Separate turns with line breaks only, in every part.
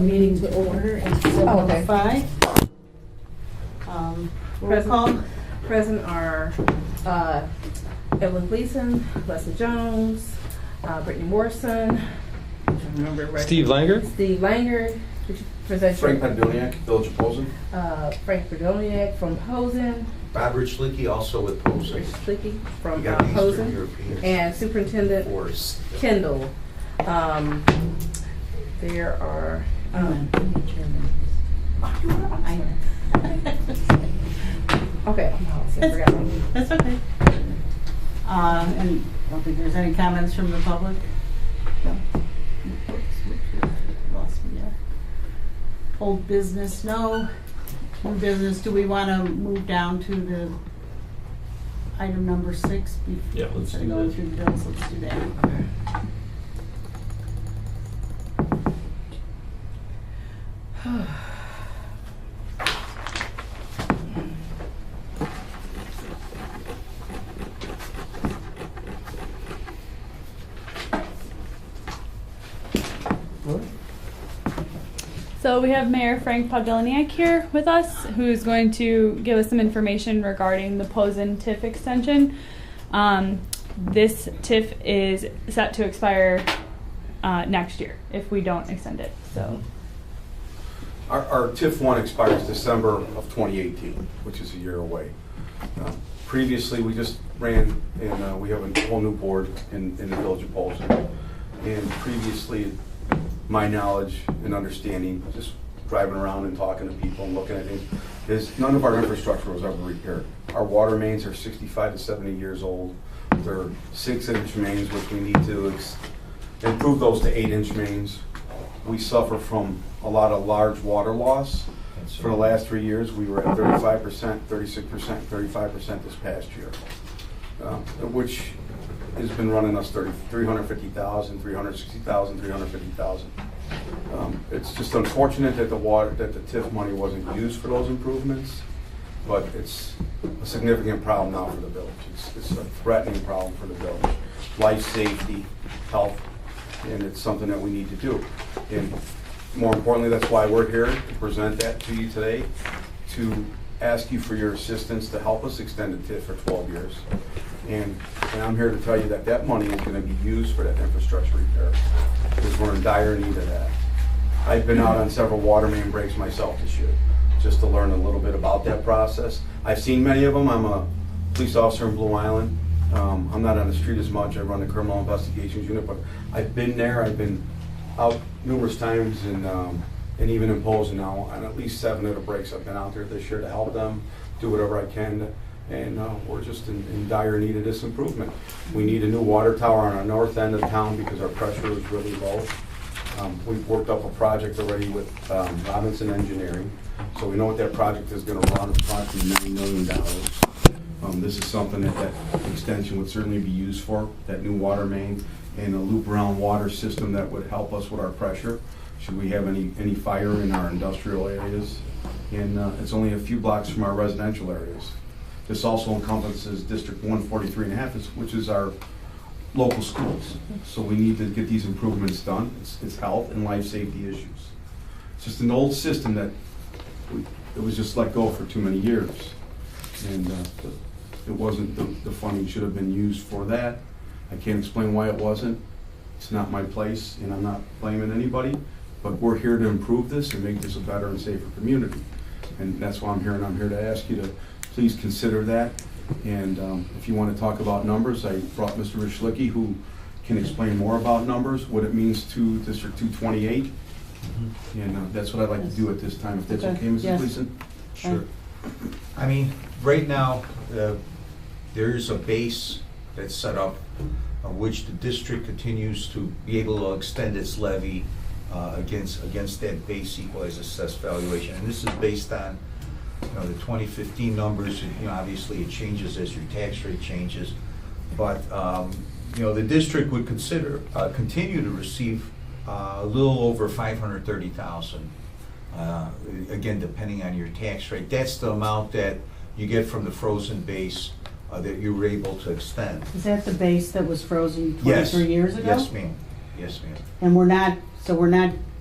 Meeting to order at 7:05. Roll call.
Present are Evelyn Gleason, Leslie Jones, Brittany Morrison,
Steve Langer?
Steve Langer, could you present
Frank Podolniak, Village of Posen.
Frank Podolniak from Posen,
Bob Richlicki, also with Posen.
Rich Slicky from
We got Eastern
Posen,
Europeans.
and Superintendent
Force.
Kendall. There are. Okay. I forgot one.
That's okay. And I don't think there's any comments from the public. No. Oops, lost me there. Old business, no. New business, do we want to move down to the item number 6?
Yeah, let's
Instead of
do
going
that.
through the bills, let's do that.
So we have Mayor Frank Podolniak here with us, who's going to give us some information regarding the Posen TIF extension. This TIF is set to expire next year if we don't extend it. So
Our TIF 1 expires December of 2018, which is a year away. Previously, we just ran, and we have a whole new board in the Village of Posen. And previously, my knowledge and understanding, just driving around and talking to people and looking at things, is none of our infrastructure was ever repaired. Our water mains are 65 to 70 years old. They're 6-inch mains, which we need to improve those to 8-inch mains. We suffer from a lot of large water loss. For the last 3 years, we were at 35%, 36%, 35% this past year, which has been running us 350,000, 360,000, 350,000. It's just unfortunate that the TIF money wasn't used for those improvements, but it's a significant problem now for the village. It's a threatening problem for the village. Life safety, health, and it's something that we need to do. And more importantly, that's why we're here to present that to you today, to ask you for your assistance to help us extend the TIF for 12 years. And I'm here to tell you that that money is going to be used for that infrastructure repair, because we're in dire need of that. I've been out on several water main breaks myself this year, just to learn a little bit about that process. I've seen many of them. I'm a police officer in Blue Island. I'm not on the street as much. I run the criminal investigations unit, but I've been there. I've been out numerous times, and even in Posen now, on at least 7 of the breaks I've been out there this year to help them do whatever I can. And we're just in dire need of this improvement. We need a new water tower on our north end of town because our pressure is really low. We've worked up a project already with Robinson Engineering, so we know what that project is going to run, approximately $9 million. This is something that extension would certainly be used for, that new water main and a loop around water system that would help us with our pressure should we have any fire in our industrial areas. And it's only a few blocks from our residential areas. This also encompasses District 143.5, which is our local schools. So we need to get these improvements done. It's health and life safety issues. It's just an old system that it was just let go for too many years. And it wasn't, the funding should have been used for that. I can't explain why it wasn't. It's not my place, and I'm not blaming anybody, but we're here to improve this and make this a better and safer community. And that's why I'm here, and I'm here to ask you to please consider that. And if you want to talk about numbers, I brought Mr. Richlicki, who can explain more about numbers, what it means to District 228. And that's what I'd like to do at this time, if that's okay, Mrs.
Yes.
Gleason?
Sure. I mean, right now, there is a base that's set up on which the district continues to be able to extend its levy against that base equalized assessed valuation. And this is based on the 2015 numbers. Obviously it changes as your tax rate changes, but the district would continue to receive a little over $530,000. Again, depending on your tax rate. That's the amount that you get from the frozen base that you were able to extend.
Is that the base that was frozen 23
Yes.
years ago?
Yes, ma'am. Yes, ma'am.
And we're not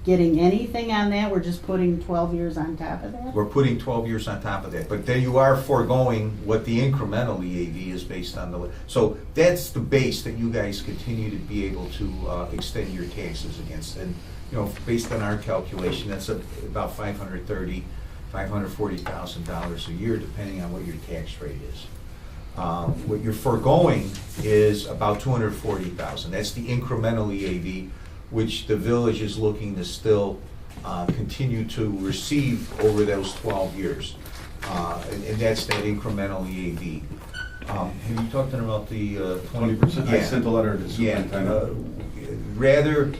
getting anything on that? We're just putting 12 years on top of that?
We're putting 12 years on top of that, but then you are foregoing what the incremental EAV is based on the, so that's the base that you guys continue to be able to extend your taxes against. And, you know, based on our calculation, that's about $540,000 a year, depending on what your tax rate is. What you're foregoing is about $240,000. That's the incremental EAV, which the village is looking to still continue to receive over those 12 years. And that's that incremental EAV. Have you talked to them about the
20%? I sent a letter to the superintendent.
Rather,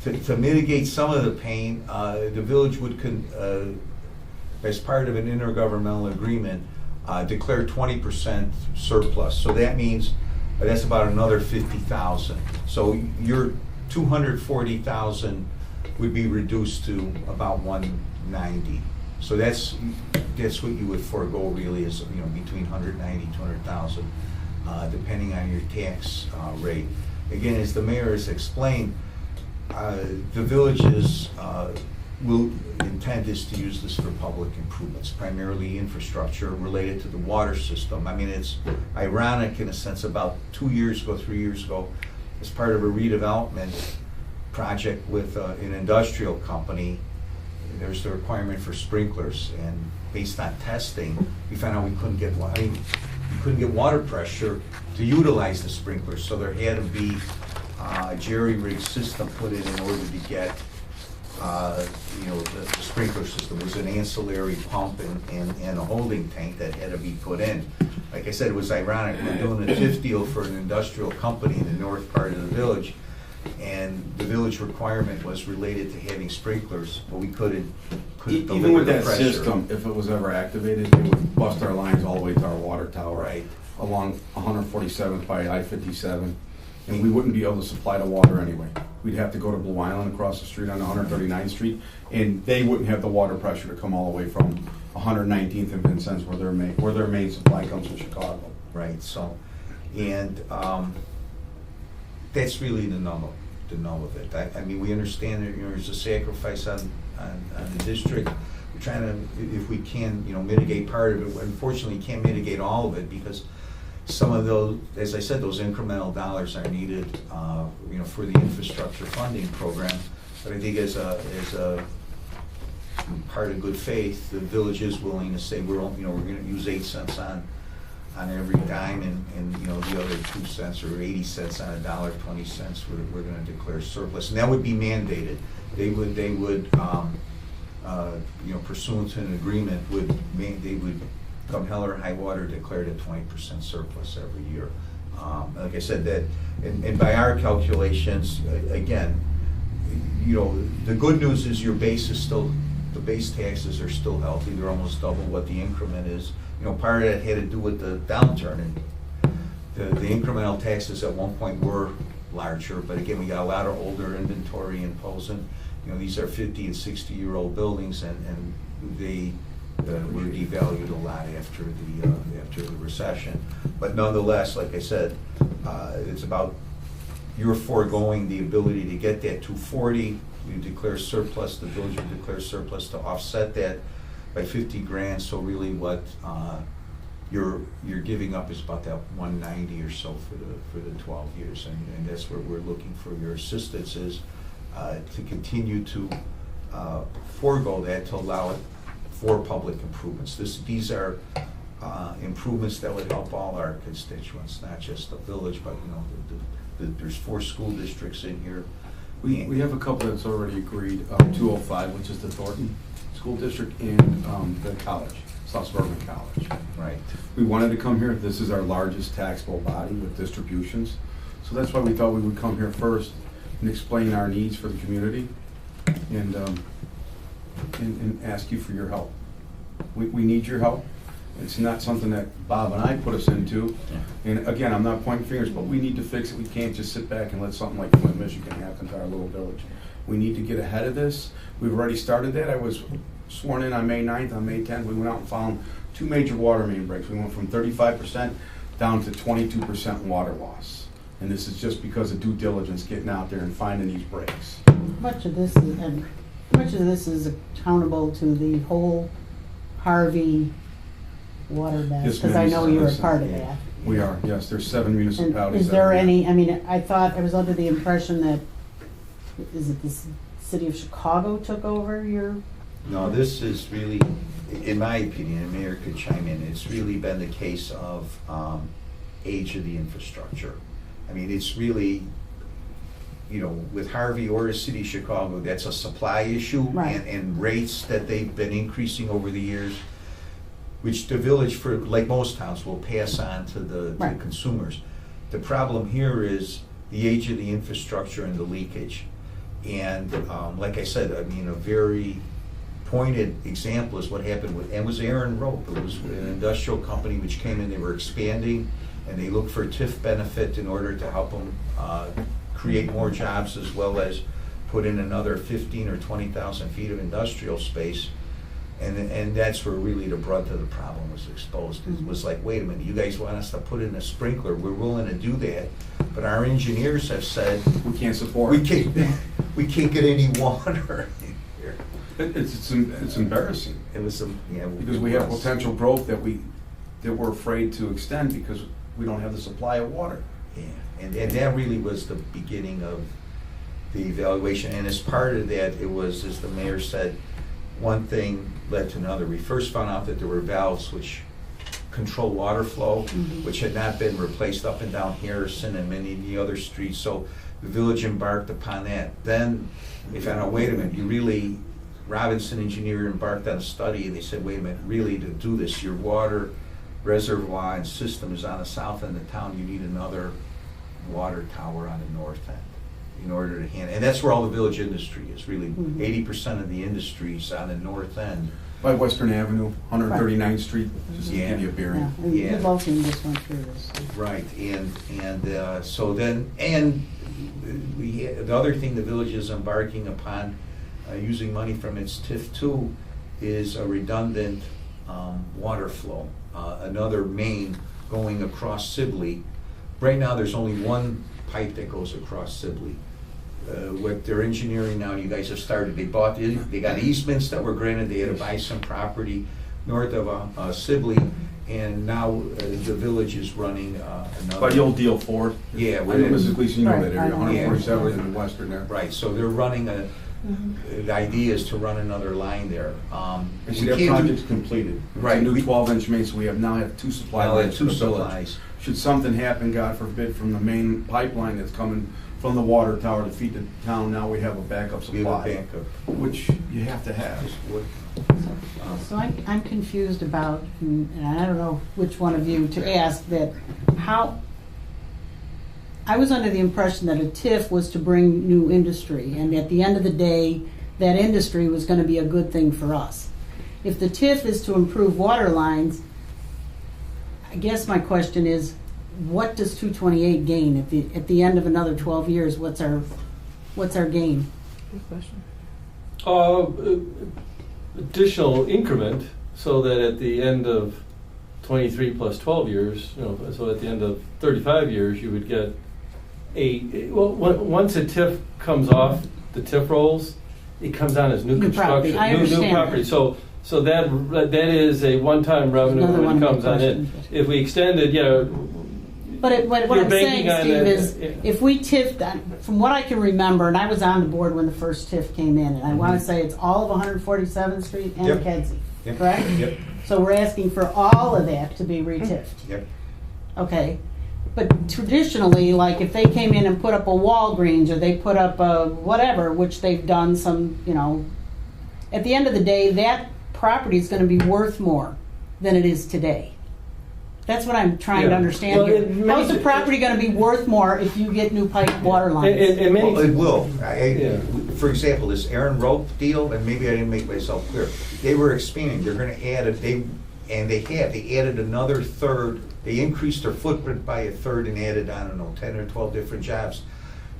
to mitigate some of the pain, the village would, as part of an intergovernmental agreement, declare 20% surplus. So that means that's about another 50,000. So your 240,000 would be reduced to about 190. So that's what you would forego really, is, you know, between 190, 200,000, depending on your tax rate. Again, as the mayor has explained, the village's intent is to use this for public improvements, primarily infrastructure related to the water system. I mean, it's ironic in a sense, about 3 years ago, as part of a redevelopment project with an industrial company, there's the requirement for sprinklers, and based on testing, we found out we couldn't get water pressure to utilize the sprinklers, so there had to be a jerry-rigged system put in order to get the sprinkler system. Was an ancillary pump and a holding tank that had to be put in. Like I said, it was ironic. We're doing a TIF deal for an industrial company in the north part of the village, and the village requirement was related to having sprinklers, but we couldn't
Even with
deliver the
that
pressure.
system, if it was ever activated, it would bust our lines all the way to our water tower.
Right.
Along 147th by I-57, and we wouldn't be able to supply the water anyway. We'd have to go to Blue Island across the street on 139th Street, and they wouldn't have the water pressure to come all the way from 119th and Vincennes, where their main supply comes from Chicago.
Right, so, and that's really the nub of it. I mean, we understand that, you know, there's a sacrifice on the district. We're trying to, if we can, you know, mitigate part of it. Unfortunately, can't mitigate all of it, because some of those, as I said, those incremental dollars are needed, you know, for the infrastructure funding program. But I think as a part of good faith, the village is willing to say we're going to use 8 cents on every dime, and you know, the other 2 cents or 80 cents on a dollar, 20 cents, we're going to declare surplus, and that would be mandated. They would you know, pursuant to an agreement, they would come hell or high water declared a 20% surplus every year. Like I said, that, and by our calculations, again, you know, the good news is your base is still, the base taxes are still healthy. They're almost double what the increment is. You know, part of that had to do with the downturn, and the incremental taxes at one point were larger, but again, we got a lot of older inventory in Posen. You know, these are 50 and 60-year-old buildings, and they were devalued a lot after the recession. But nonetheless, like I said, it's about, you're foregoing the ability to get that 240. You declare surplus, the village would declare surplus to offset that by 50 grand. So really, what you're giving up is about that 190 or so for the 12 years, and that's where we're looking for your assistance, is to continue to forego that, to allow it for public improvements. These are improvements that would help all our constituents, not just the village, but you know, there's 4 school districts in here.
We have a couple that's already agreed, 205, which is the Thornton School District, and the college, South Suburban College.
Right.
We wanted to come here. This is our largest taxable body with distributions. So that's why we thought we would come here first and explain our needs for the community, and ask you for your help. We need your help. It's not something that Bob and I put us into. And again, I'm not pointing fingers, but we need to fix it. We can't just sit back and let something like Flint, Michigan happen to our little village. We need to get ahead of this. We've already started that. I was sworn in on May 9th. On May 10th, we went out and found 2 major water main breaks. We went from 35% down to 22% water loss. And this is just because of due diligence, getting out there and finding these breaks.
Much of this is, and much of this is accountable to the whole Harvey water mess?
Yes,
Because
ma'am.
I know you're a
Listen,
part of that.
We are, yes, there's 7
And
municipalities.
is
that
there
are-
any, I mean, I was under the impression that, is it the city of Chicago took over your?
No, this is really, in my opinion, and Mayor could chime in, it's really been the case of age of the infrastructure. I mean, it's really, you know, with Harvey or the city of Chicago, that's a supply issue
Right.
and rates that they've been increasing over the years, which the village, for like most towns, will pass on to the
Right.
consumers. The problem here is the age of the infrastructure and the leakage. And like I said, I mean, a very pointed example is what happened with, and was Aaron Rope. It was an industrial company which came in, they were expanding, and they looked for TIF benefit in order to help them create more jobs, as well as put in another 15 or 20,000 feet of industrial space. And that's where really the brunt of the problem was exposed. It was like, wait a minute, you guys want us to put in a sprinkler, we're willing to do that, but our engineers have said,
We can't support.
we can't get any water in here.
It's embarrassing,
It was some, yeah.
because we have potential growth that we're afraid to extend because we don't have the supply of water.
Yeah, and that really was the beginning of the evaluation, and as part of that, it was, as the mayor said, one thing led to another. We first found out that there were valves which control water flow, which had not been replaced up and down Harrison and many of the other streets, so the village embarked upon that. Then they found out, wait a minute, Robinson Engineer embarked on a study, and they said, wait a minute, really, to do this, your water reservoir and system is on the south end of town, you need another water tower on the north end in order to handle, and that's where all the village industry is, really. 80% of the industry's on the north end.
By Western Avenue, 139th Street, just to give you a bearing.
Yeah, and
Yeah.
We've all seen this one through this.
Right, so then, and the other thing the village is embarking upon, using money from its TIF 2, is a redundant water flow, another main going across Sibley. Right now, there's only one pipe that goes across Sibley. What they're engineering now, you guys have started, they got easements that were granted, they had to buy some property north of Sibley, and now the village is running another.
By the old deal Ford.
Yeah,
I know, Mrs. Gleason, you know that area,
Right,
147 in Western there.
Right, so they're running the idea is to run another line there.
And see,
We
that
can't do-
project's completed. It's
Right.
a new 12-inch main, so we now have 2 supply
Now we have
lines
2
for the village.
supplies.
Should something happen, God forbid, from the main pipeline that's coming from the water tower to feed the town, now we have a backup
We have a
supply,
backup.
which you have to have.
So I'm confused about, and I don't know which one of you to ask, that how, I was under the impression that a TIF was to bring new industry, and at the end of the day, that industry was gonna be a good thing for us. If the TIF is to improve water lines, I guess my question is, what does 228 gain at the end of another 12 years? What's our gain?
Good question.
Additional increment, so that at the end of 23 plus 12 years, so at the end of 35 years, you would get once a TIF comes off the TIF rolls, it comes on as new
property.
construction,
I
new
understand
property.
that.
So that is a one-time revenue
Another
when
one
it
of my
comes on in.
questions.
If we extend it,
But what
You're
I'm saying,
banking on
Steve,
that,
is
yeah.
if we TIF, from what I can remember, and I was on the board when the first TIF came in, and I want to say it's all of 147th Street and
Yep.
Kedzie,
Yep.
correct?
Yep,
So we're asking for all of that to be re-TIFed.
yep.
Okay. But traditionally, like if they came in and put up a Walgreens or they put up a whatever, which they've done some, at the end of the day, that property is going to be worth more than it is today. That's what I'm trying to
Yeah.
understand
Well,
here.
it may-
How's the property going to be worth more if you get new pipe water lines?
Well, it will.
Yeah.
For example, this Aaron Rope deal, and maybe I didn't make myself clear, they were expanding, they're gonna add they added another third, they increased their footprint by a third and added, 10 or 12 different jobs.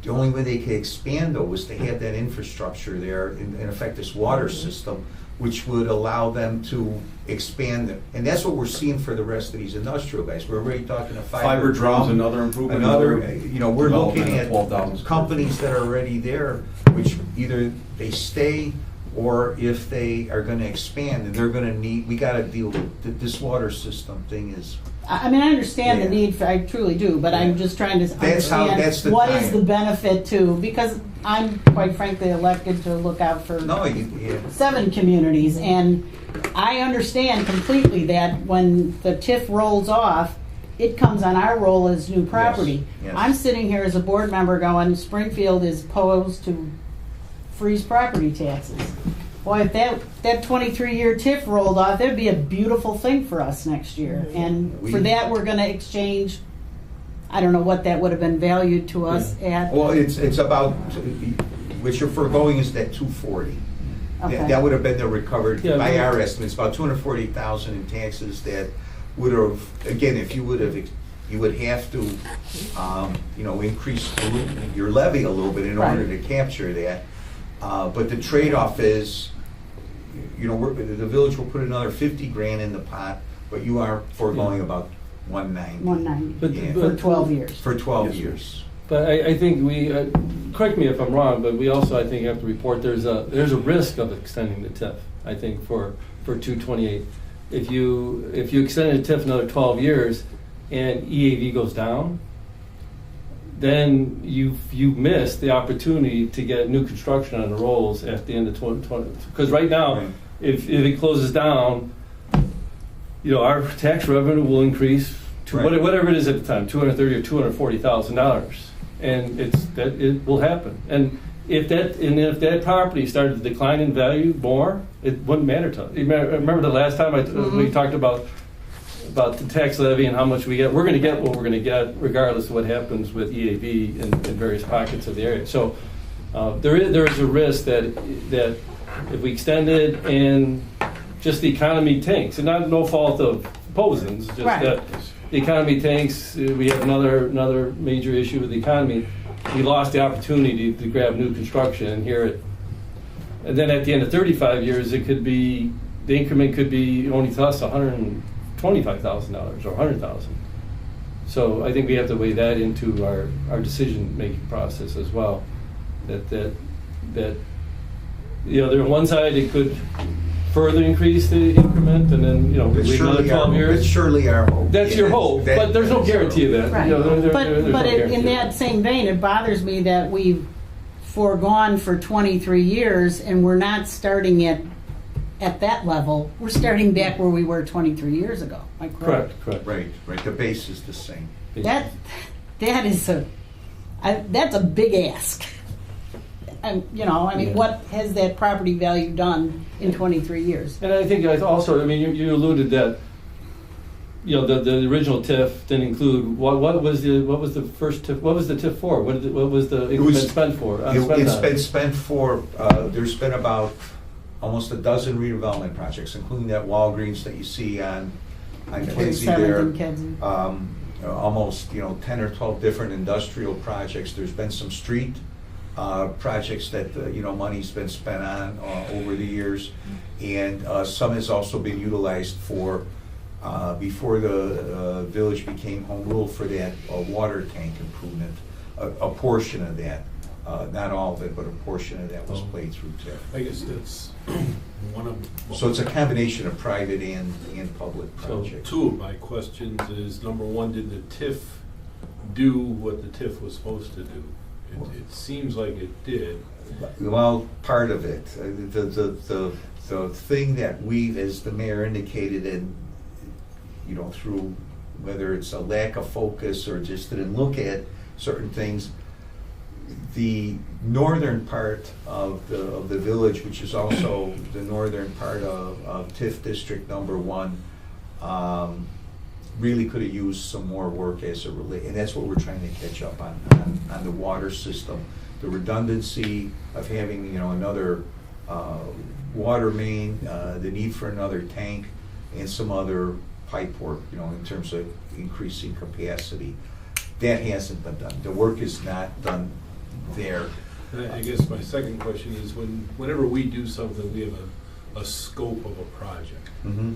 The only way they could expand though was to have that infrastructure there, in effect, this water system, which would allow them to expand them. And that's what we're seeing for the rest of these industrial guys. We're already talking a
Fiber drums, another improvement.
we're looking
development of
at
12,000 square
companies that are already there, which either they stay or if they are gonna expand and they're gonna need, we gotta deal with, this water system thing is,
I mean, I understand the
Yeah.
need for, I truly do, but I'm just trying to
That's the
understand what is
time.
the benefit to, because I'm quite frankly elected to look out for
no, yeah.
7 communities, and I understand completely that when the TIF rolls off, it comes on our roll as new property.
yes.
I'm sitting here as a board member going, Springfield is posed to freeze property taxes. Boy, if that 23-year TIF rolled off, that'd be a beautiful thing for us next year. And for that, we're gonna exchange, I don't know what that would have been valued to us at.
Well, it's about, what you're foregoing is that 240.
Okay.
That would have been the recovered,
Yeah,
by
but-
our estimates, about 240,000 in taxes that would have, again, if you would have, you would have to, increase your levy a little bit in order to capture that. But the trade-off is, the village will put another 50 grand in the pot, but you are foregoing about 190.
190
But-
Yeah.
for 12 years.
For 12
Yes, sir.
years.
But I think we, correct me if I'm wrong, but we also, I think, have to report there's a risk of extending the TIF, I think, for 228. If you extend the TIF another 12 years and EAV goes down, then you miss the opportunity to get new construction on the rolls at the end of 2020. Because right now,
Right.
if it closes down, our tax revenue will increase to
Right.
whatever it is at the time, $230,000 or $240,000, and it will happen. And if that property started to decline in value more, it wouldn't matter to us. Remember the last time we talked about the tax levy and how much we get. We're going to get what we're going to get, regardless of what happens with EAV in various pockets of the area. So there is a risk that if we extend it and just the economy tanks, and no fault of Posen's, just
Right.
that the economy tanks. We have another major issue with the economy. We lost the opportunity to grab new construction and then at the end of 35 years, the increment could be only to us $125,000 or $100,000. So I think we have to weigh that into our decision-making process as well. That on one side it could further increase the increment, and then
It's
wait another 12 years.
It's surely our hope.
That's your hope, but there's no guarantee of that.
Right.
There's no
But in
guarantee of
that same vein, it bothers me that we've foregone for 23 years and we're not starting at that level. We're starting back where we were 23 years ago. Am I correct?
Correct.
Right. The base is the same.
That is that's a big ask.
Yeah.
What has that property value done in 23 years?
And I think also, you alluded that, the original TIF didn't include, what was the first TIF, what was the TIF for? What was the increment spent for?
It's been spent for, there's been about almost a dozen redevelopment projects, including that Walgreens that you see on Kinsey
47th
there.
and Kedzie.
Almost 10 or 12 different industrial projects. There's been some street projects that money's been spent on over the years, and some has also been utilized for before the village became home rule for that water tank improvement. A portion of that, not all of it, but a portion of that was played through TIF.
I guess that's one of.
So it's a combination of private and public
So
projects.
Two of my questions is, number one, did the TIF do what the TIF was supposed to do? It seems like it did.
Well, part of it. The thing that we, as the mayor indicated, and through whether it's a lack of focus or just didn't look at certain things, the northern part of the village, which is also the northern part of TIF District Number 1, really could have used some more work as it relates, and that's what we're trying to catch up on the water system. The redundancy of having another water main, the need for another tank, and some other pipe work, in terms of increasing capacity. That hasn't been done. The work is not done there.
And I guess my second question is, whenever we do something, we have a scope of a project.
Mm-hmm.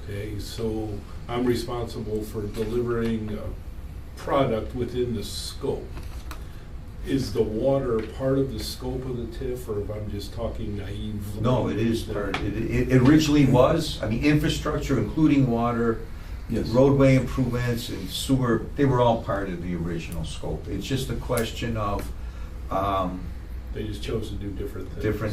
Okay, so I'm responsible for delivering a product within the scope. Is the water part of the scope of the TIF, or if I'm just talking naive?
No, it is part, it originally was, I mean, infrastructure, including water,
Yes.
roadway improvements and sewer, they were all part of the original scope. It's just a question of,
They just chose to do different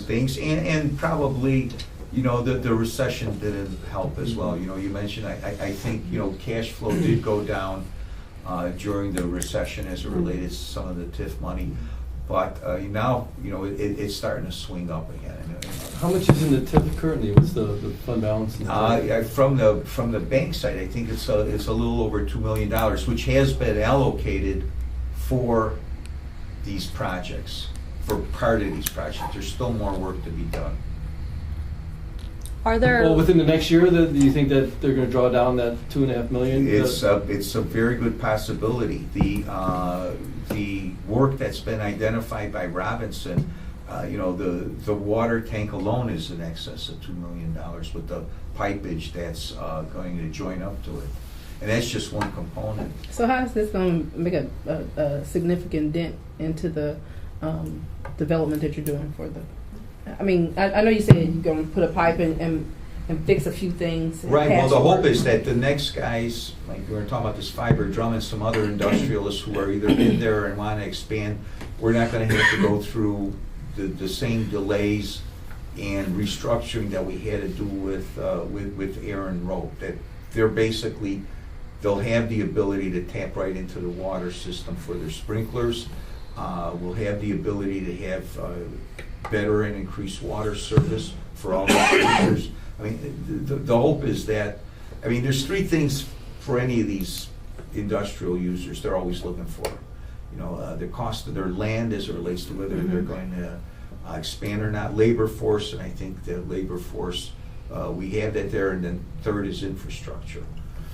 things,
things.
and probably, you know, the recession didn't help as well. You know, you mentioned, I think, you know, cash flow did go down during the recession as it related to some of the TIF money, but now, you know, it's starting to swing up again.
How much is in the TIF currently? What's the fund balance? In the TIF?
From the bank side, I think it's a little over $2 million, which has been allocated for these projects, for part of these projects. There's still more work to be done.
Are there?
Well, within the next year, do you think that they're going to draw down that $2.5 million?
It's a very good possibility. The work that's been identified by Robinson, you know, the water tank alone is in excess of $2 million with the pipage that's going to join up to it. And that's just one component.
So how is this going to make a significant dent into the development that you're doing for the? I mean, I know you said you're going to put a pipe in and fix a few things.
Right, well, the hope is that the next guys, like we were talking about this fiber drum and some other industrialists who are either in there and want to expand, we're not going to have to go through the same delays and restructuring that we had to do with Aaron Rope. That they're basically, they'll have the ability to tap right into the water system for their sprinklers. We'll have the ability to have better and increased water service for all the users. I mean, the hope is that, I mean, there's three things for any of these industrial users they're always looking for. You know, the cost of their land as it relates to whether they're going to expand or not, labor force, and I think the labor force, we have that there, and then third is infrastructure.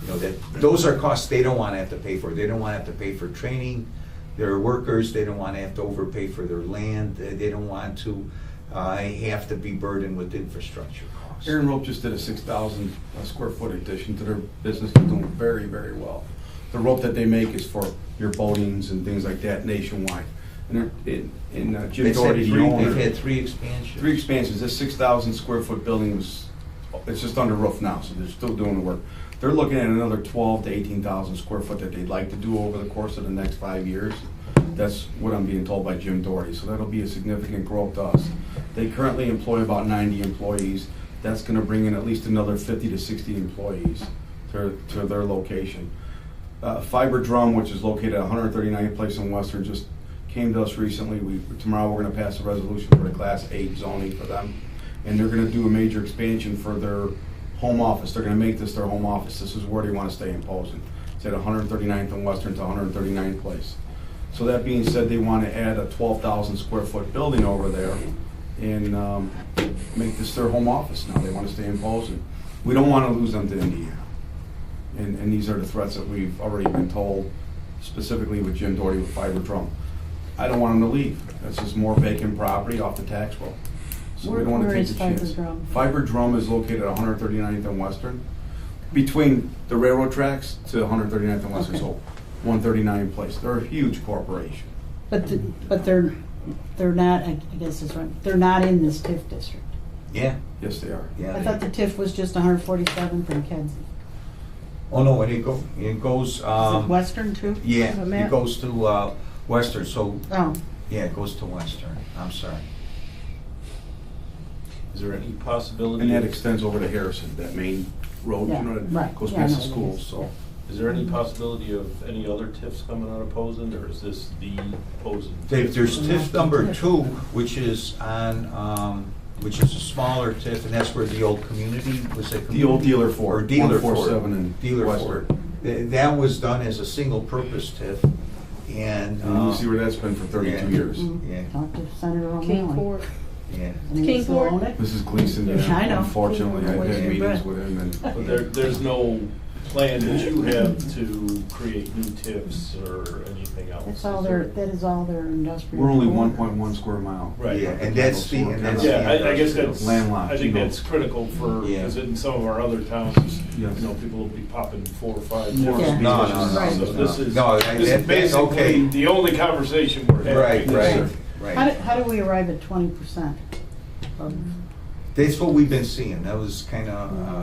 You know, that those are costs they don't want to have to pay for. They don't want to have to pay for training their workers. They don't want to have to overpay for their land. They don't want to have to be burdened with infrastructure costs.
Aaron Rope just did a 6,000 square foot addition to their business. They're doing very, very well. The rope that they make is for your boatings and things like that nationwide. And Jim Doherty, the owner,
They've had three expansions.
Three expansions. This 6,000 square foot building it's just under roof now, so they're still doing the work. They're looking at another 12 to 18,000 square foot that they'd like to do over the course of the next 5 years. That's what I'm being told by Jim Doherty. So that'll be a significant growth to us. They currently employ about 90 employees. That's going to bring in at least another 50 to 60 employees to their location. Fiber Drum, which is located at 139th Place in Western, just came to us recently. Tomorrow we're going to pass a resolution for the Class 8 zoning for them. And they're going to do a major expansion for their home office. They're going to make this their home office. This is where they want to stay in Posen. It's at 139th and Western to 139th Place. So that being said, they want to add a 12,000 square foot building over there and make this their home office now. They want to stay in Posen. We don't want to lose them to Indiana. And these are the threats that we've already been told, specifically with Jim Doherty with Fiber Drum. I don't want them to leave. That's just more vacant property off the tax roll. So we don't want to take the chance. Fiber Drum is located at 139th and Western, between the railroad tracks to 139th and Western, so 139 Place. They're a huge corporation.
But they're not, I guess it's right, they're not in this TIF district.
Yeah.
Yes, they are.
Yeah.
I thought the TIF was just 147 from Kedzie.
Oh no, it goes.
Is it Western too?
Yeah,
The map?
it goes to Western. So
Oh,
yeah, it goes to Western. I'm sorry.
Is there any possibility?
And that
of-
extends over to Harrison, that main road,
Yeah,
you know, that
right.
goes
Yeah, I
past
know
the
what it
schools,
is,
so.
Is there any possibility of any other TIFs coming out of Posen, or is this the Posen?
There's TIF number 2, which is on, which is a smaller TIF, and that's where the old community was.
The old Dealer Ford,
Or Dealer
147
Ford.
in
Dealer
Western.
Ford. That was done as a single-purpose TIF, and
And you see where that's been for 32
yeah.
years.
yeah,
talk to Senator
King
O'Malley.
Ford.
yeah.
And he
King
still
Ford?
own it?
Mrs. Gleason,
Yeah, I know.
unfortunately, I've had
Where's your
meetings
bread?
with him and.
But there's no plan that you have to create new TIFs or anything else?
That's all that is all their industrial.
We're only
corridor.
1.1 square mile.
Right.
Yeah, and that's the,
Yeah, I guess that's,
Landlocked,
I think
you know.
that's critical for,
Yeah.
because in some of our other towns, you
Yes.
know, people will be popping 4 or 5
Yeah.
more speed
No,
limits.
no,
no,
So this is,
no,
this
that-
is
that's
basically
okay.
the only conversation we're having.
Right, right,
How
right.
do we arrive at 20%?
That's what we've been seeing. That was kind
A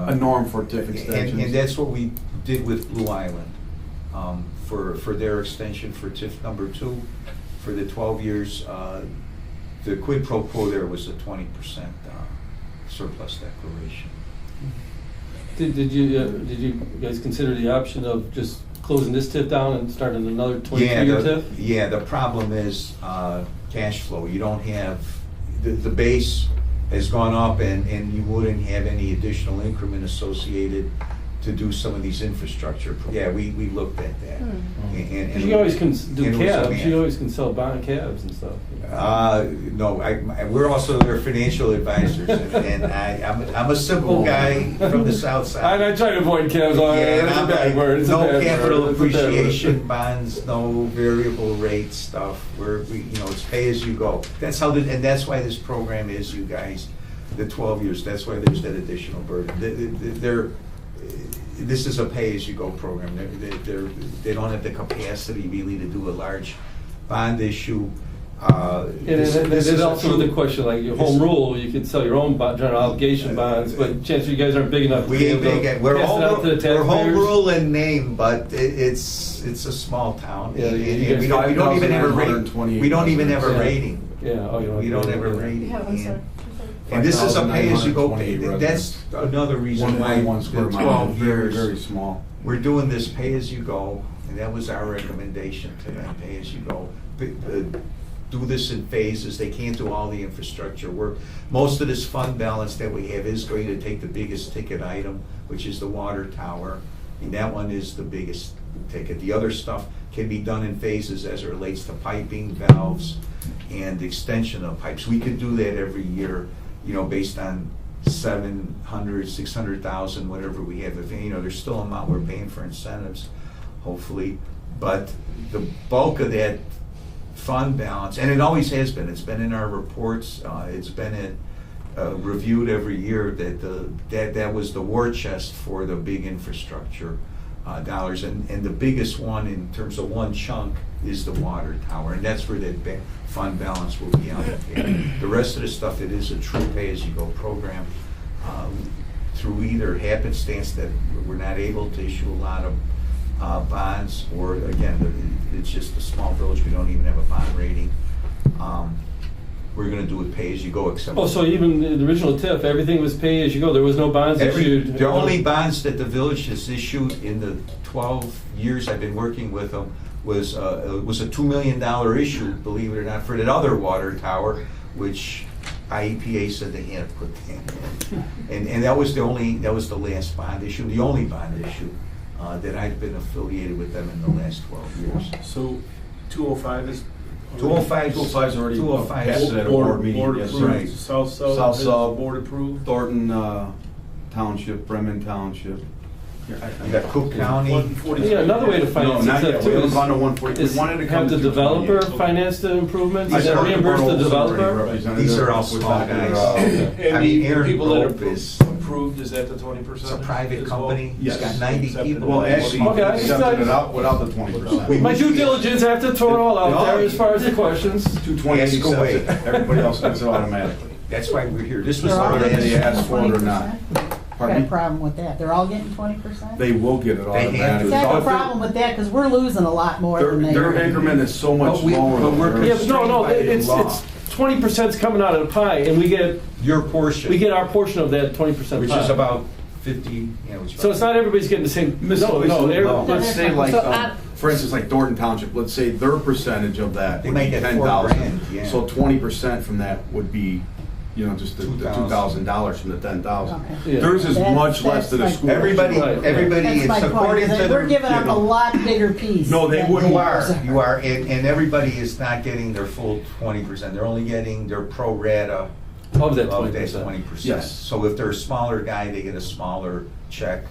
of,
norm for TIF extensions.
and that's what we did with Blue Island. For their extension for TIF number 2, for the 12 years, the quid pro quo there was a 20% surplus declaration.
Did you guys consider the option of just closing this TIF down and starting another 23-year TIF?
Yeah, the problem is cash flow. You don't have, the base has gone up and you wouldn't have any additional increment associated to do some of these infrastructure. Yeah, we looked at that. And-
Because you always can do
and it was a
cabs,
match.
you always can sell bond cabs and stuff.
No, we're also their financial advisors, and I'm a simple guy from the south side.
I try to avoid cabs,
Yeah,
that's
and
a
I'm
bad
like,
word. It's a
no
bad
capital
word. It's a bad word.
appreciation bonds, no variable rate stuff. It's pay as you go. That's how, and that's why this program is, you guys, the 12 years. That's why there's that additional burden. This is a pay-as-you-go program. They don't have the capacity really to do a large bond issue.
There's also the question, like your home rule, you can sell your own general obligation bonds, but chances you guys aren't big enough to be
We ain't
able
big.
to
We're
pass it out to the
we're home
taxpayers.
rule in name, but it's a small town.
Yeah,
And
you guys-
we don't even have a rating.
5,928
We don't even have a
Yeah.
rating.
Yeah, oh, you don't.
We don't have a rating.
Yeah, I'm sorry.
And- And this is a pay-as-you-go pay.
5,928
That's another reason why
1.1 square
the
mile,
12
very,
years.
very small.
We're doing this pay-as-you-go, and that was our recommendation to them, pay-as-you-go. Do this in phases. They can't do all the infrastructure work. Most of this fund balance that we have is going to take the biggest ticket item, which is the water tower, and that one is the biggest ticket. The other stuff can be done in phases as it relates to piping, valves, and extension of pipes. We could do that every year, based on 700, 600,000, whatever we have. There's still an amount we're paying for incentives, hopefully. But the bulk of that fund balance, and it always has been, it's been in our reports, it's been reviewed every year, that was the war chest for the big infrastructure dollars. And the biggest one in terms of one chunk is the water tower, and that's where that fund balance will be allocated. The rest of the stuff, it is a true pay-as-you-go program. Through either happenstance that we're not able to issue a lot of bonds, or again, it's just a small village, we don't even have a bond rating. We're gonna do it pay-as-you-go, except.
Oh, so even the original TIF, everything was pay as you go, there was no bonds issued?
The only bonds that the village has issued in the 12 years I've been working with them was a $2 million issue, believe it or not, for that other water tower, which IEPA said they had to put that in. And that was the last bond issue, the only bond issue that I've been affiliated with them in the last 12 years.
So 205 is?
205
205 's already
205
passed
is
at a board meeting.
Board
Yes,
approved.
right.
South
South
is
Sub.
board approved?
Thornton Township, Bremen Township.
You got Cook County.
140.
Yeah, another way to
No,
finance
not
it
yet.
too
We haven't
is,
gone to 140.
is
We wanted to come
have
to
the developer
228.
finance the improvements,
I
is that
talked to
reimburse the
Bert Olson already,
developer?
representative
These are all
with
small
that,
guys.
Okay.
And
I mean,
the
Aaron
people that
Grove
are
is-
approved, is that the 20%?
It's a private
as well?
company. It's
Yes.
got 90
Accepted
people.
Well, actually,
Okay, I
accepted it
just-
out without the 20%.
My due diligence, I have to throw it all out there as far as the questions.
228
Ask
accepts
away.
it. Everybody else does it automatically.
That's why we're here. This was
They're all
our
Whether
getting
they ask for it or
20%?
not.
Got
Pardon
a
me?
problem with that. They're all getting 20%?
They will get it
They have to.
automatically.
Got a
But
problem with that, because we're losing a lot more than they
Their
are.
increment is so much
But we-
smaller.
but we're-
than
Yeah,
theirs.
but no,
by
it's
law.
20%'s coming out of the pie, and we get
Your portion.
our portion of that 20%
Which
pie.
is about 50,
So it's not everybody's getting the same.
Let's say like,
So I-
for instance, like Thornton Township, let's say their percentage of that
They
would
might
be
get
$10,000.
$4,000, yeah.
So 20% from that would be, just the $2,000 from the 10,000.
Okay.
Yeah.
Theirs is
That's-
much less
that's
than a
my-
school.
Everybody,
Right.
everybody,
That's
it's
my point,
according
is
to
that
the.
we're giving up a
you know,
lot bigger piece.
No, they
than
wouldn't.
You are, and everybody is not getting their full 20%. They're only getting their pro rata
Of that
of that
20%.
20%.
Yes.
So if they're a smaller guy, they get a smaller check.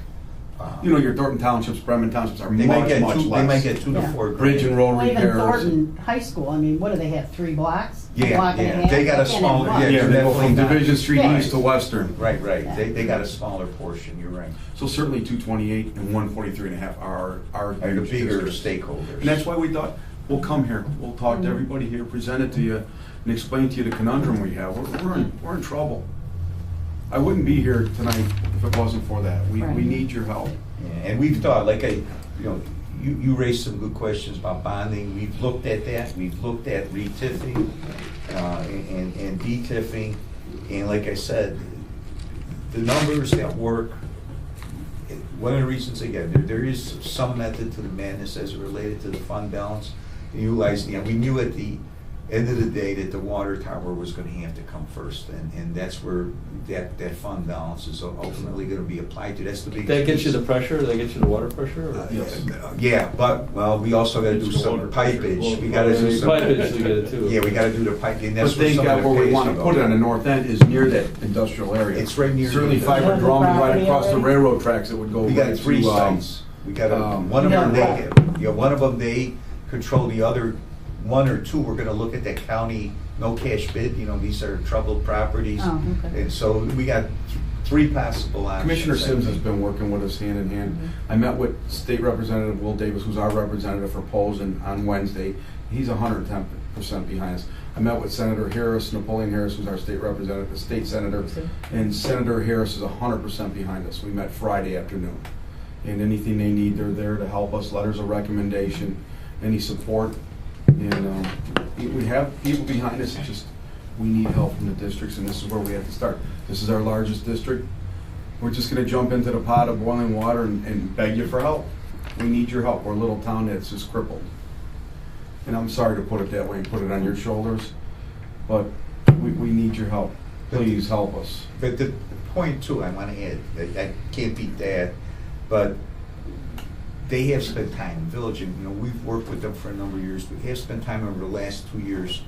You know, your Thornton Townships, Bremen Townships are
They might
much,
get
much
two,
less.
they might get 2 to
Yeah.
4 grand.
Bridge and road
Well, even
repairs.
Thornton High School, I mean, what do they have, 3 blocks? A
Yeah,
block and a
yeah.
half?
They got a
can't have
smaller-
one.
yeah,
Yeah, they go from
definitely not.
Division Street
Yeah.
East to Western.
Right, right.
Yeah.
They got a smaller portion, you're right.
So certainly 228 and 143.5 are
Are the
huge
bigger
districts.
stakeholders.
And that's why we thought, we'll come here, we'll talk to everybody here, present it to you, and explain to you the conundrum we have. We're in trouble. I wouldn't be here tonight if it wasn't for that. We
Right.
need your help.
Yeah, and we've thought, you raised some good questions about bonding. We've looked at that. We've looked at re-tiffing and de-tiffing. And like I said, the numbers that work, one of the reasons, again, there is some method to the madness as it related to the fund balance. Utilizing, we knew at the end of the day that the water tower was gonna have to come first. And that's where that fund balance is ultimately gonna be applied to. That's the big.
That gets you the pressure, that gets you the water pressure? Or?
Yes.
Yeah, but, well, we also gotta do
It's the
some
water pressure.
pipage, we gotta do some.
Pipage, we get it too.
Yeah, we gotta do the pipe, and
But
that's where
thank
some
God
of the
where we
pays
want to
go.
put it on the north end is near that industrial area.
It's right near.
Certainly
the-
fiber
the
drum right
property
across the
already?
railroad tracks that would go
We got
right
3
to,
sites, we got, one of
You
them,
have
one of them, they control, the other 1 or 2, we're gonna look at that county, no cash bid, these are troubled properties.
Oh, okay.
And so we got 3 possible options.
Commissioner
I
Sims has
think.
been working with us hand in hand. I met with State Representative Will Davis, who's our representative for Posen, on Wednesday. He's 110% behind us. I met with Senator Harris, Napoleon Harris, who's our state representative, the state senator, and Senator Harris is 100% behind us. We met Friday afternoon. And anything they need, they're there to help us, letters of recommendation, any support. And we have people behind us, it's just, we need help from the districts, and this is where we have to start. This is our largest district. We're just gonna jump into the pot of boiling water and beg you for help. We need your help. We're a little town that's just crippled. And I'm sorry to put it that way, put it on your shoulders, but we need your help. Please help us.
But the point too, I wanna add, I can't beat that, but they have spent time, Village, and we've worked with them for a number of years, we have spent time over the last 2 years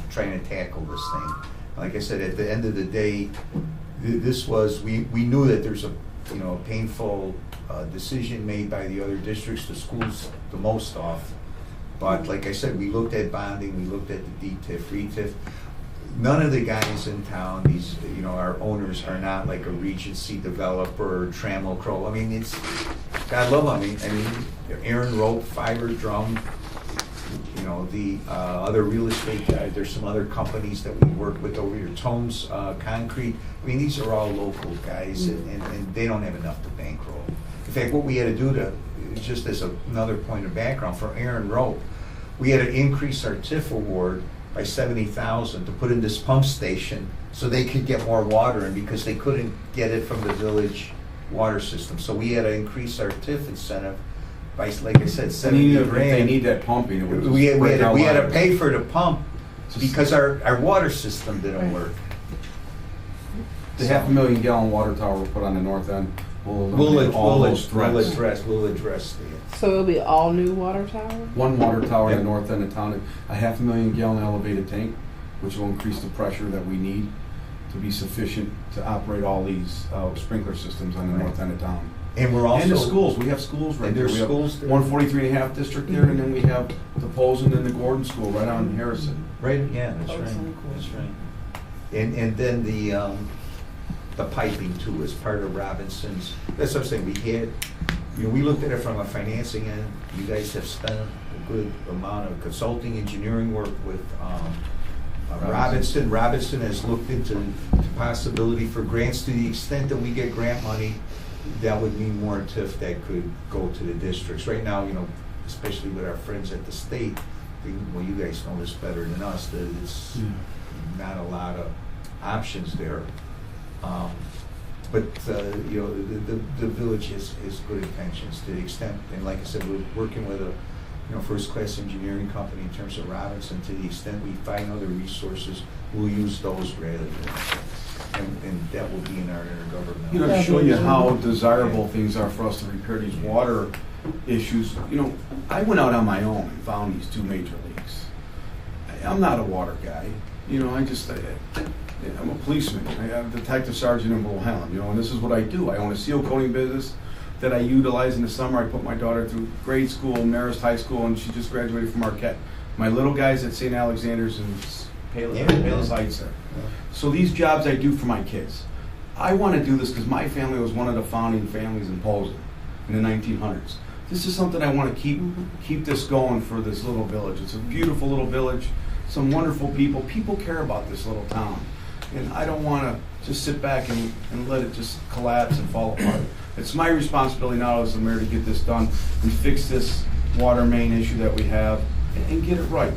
trying to tackle this thing. Like I said, at the end of the day, this was, we knew that there's a painful decision made by the other districts, the schools the most off. But like I said, we looked at bonding, we looked at the D-TIF, re-TIF. None of the guys in town, these, our owners are not like a Regency developer or Trammell Crow. I mean, it's, God love them. I mean, Aaron Rope, Fiber Drum, the other real estate guys, there's some other companies that we work with over here, Tomes Concrete. I mean, these are all local guys, and they don't have enough to bankroll. In fact, what we had to do just as another point of background, for Aaron Rope, we had to increase our TIF award by $70,000 to put in this pump station so they could get more water in, because they couldn't get it from the village water system. So we had to increase our TIF incentive by, like I said, 70
If
grand.
they need that pumping, it would just
We
break our
had to
lives.
pay for the pump because our water system didn't work.
The 500,000 gallon water tower we'll put on the north end will
We'll
eliminate all those threats.
we'll address that.
So it'll be all new water tower?
One water tower in the
Yeah.
north end of town, a 500,000 gallon elevated tank, which will increase the pressure that we need to be sufficient to operate all these sprinkler systems on the
Right.
north end of town.
And we're also.
And the schools, we have schools right
And
there.
there's
We have
schools there.
143.5 district there, and then we have the Posen and the Gordon School right on Harrison.
Right, yeah, that's
Oh,
right,
so cool.
that's right. And then the piping too is part of Robinson's, that's what I'm saying, we looked at it from a financing end. You guys have spent a good amount of consulting, engineering work with Robinson. Robinson has looked into the possibility for grants. To the extent that we get grant money, that would mean more TIF that could go to the districts. Right now, especially with our friends at the state, well, you guys know this better than us, that it's not a lot of options there. But the village has good intentions to the extent, and like I said, we're working with a first-class engineering company in terms of Robinson. To the extent we find other resources, we'll use those rather than, and that will be in our intergovernmental.
To show you how desirable things are for us to repair these water issues. I went out on my own and found these 2 major leaks. I'm not a water guy. I'm a policeman. I have detective sergeant in Wilhelm, and this is what I do. I own a seal coating business that I utilize in the summer. I put my daughter through grade school, Marist High School, and she just graduated from Marquette. My little guy's at St. Alexander's in Palos Heights there. So these jobs I do for my kids. I want to do this because my family was one of the founding families in Posen in the 1900s. This is something I want to keep this going for this little village. It's a beautiful little village, some wonderful people. People care about this little town. And I don't want to just sit back and let it just collapse and fall apart. It's my responsibility now as the mayor to get this done and fix this water main issue that we have and get it right.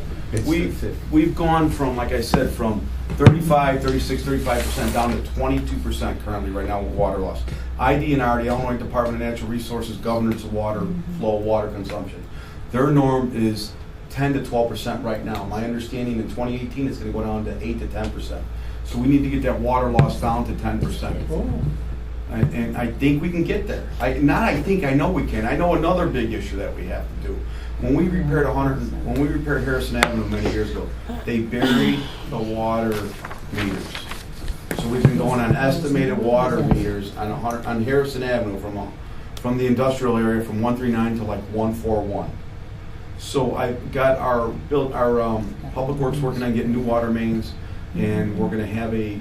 We've gone from, like I said, from 35%, 36%, 35% down to 22% currently right now with water loss. ID&R, the Illinois Department of Natural Resources, governs the water flow, water consumption. Their norm is 10 to 12% right now. My understanding in 2018 it's going to go down to 8 to 10%. So we need to get that water loss down to 10%. And I think we can get there. I know we can. I know another big issue that we have to do. When we repaired Harrison Avenue many years ago, they buried the water meters. So we've been going on estimated water meters on Harrison Avenue from the industrial area from 139 to like 141. So I got our public works working on getting new water mains, and we're going to have a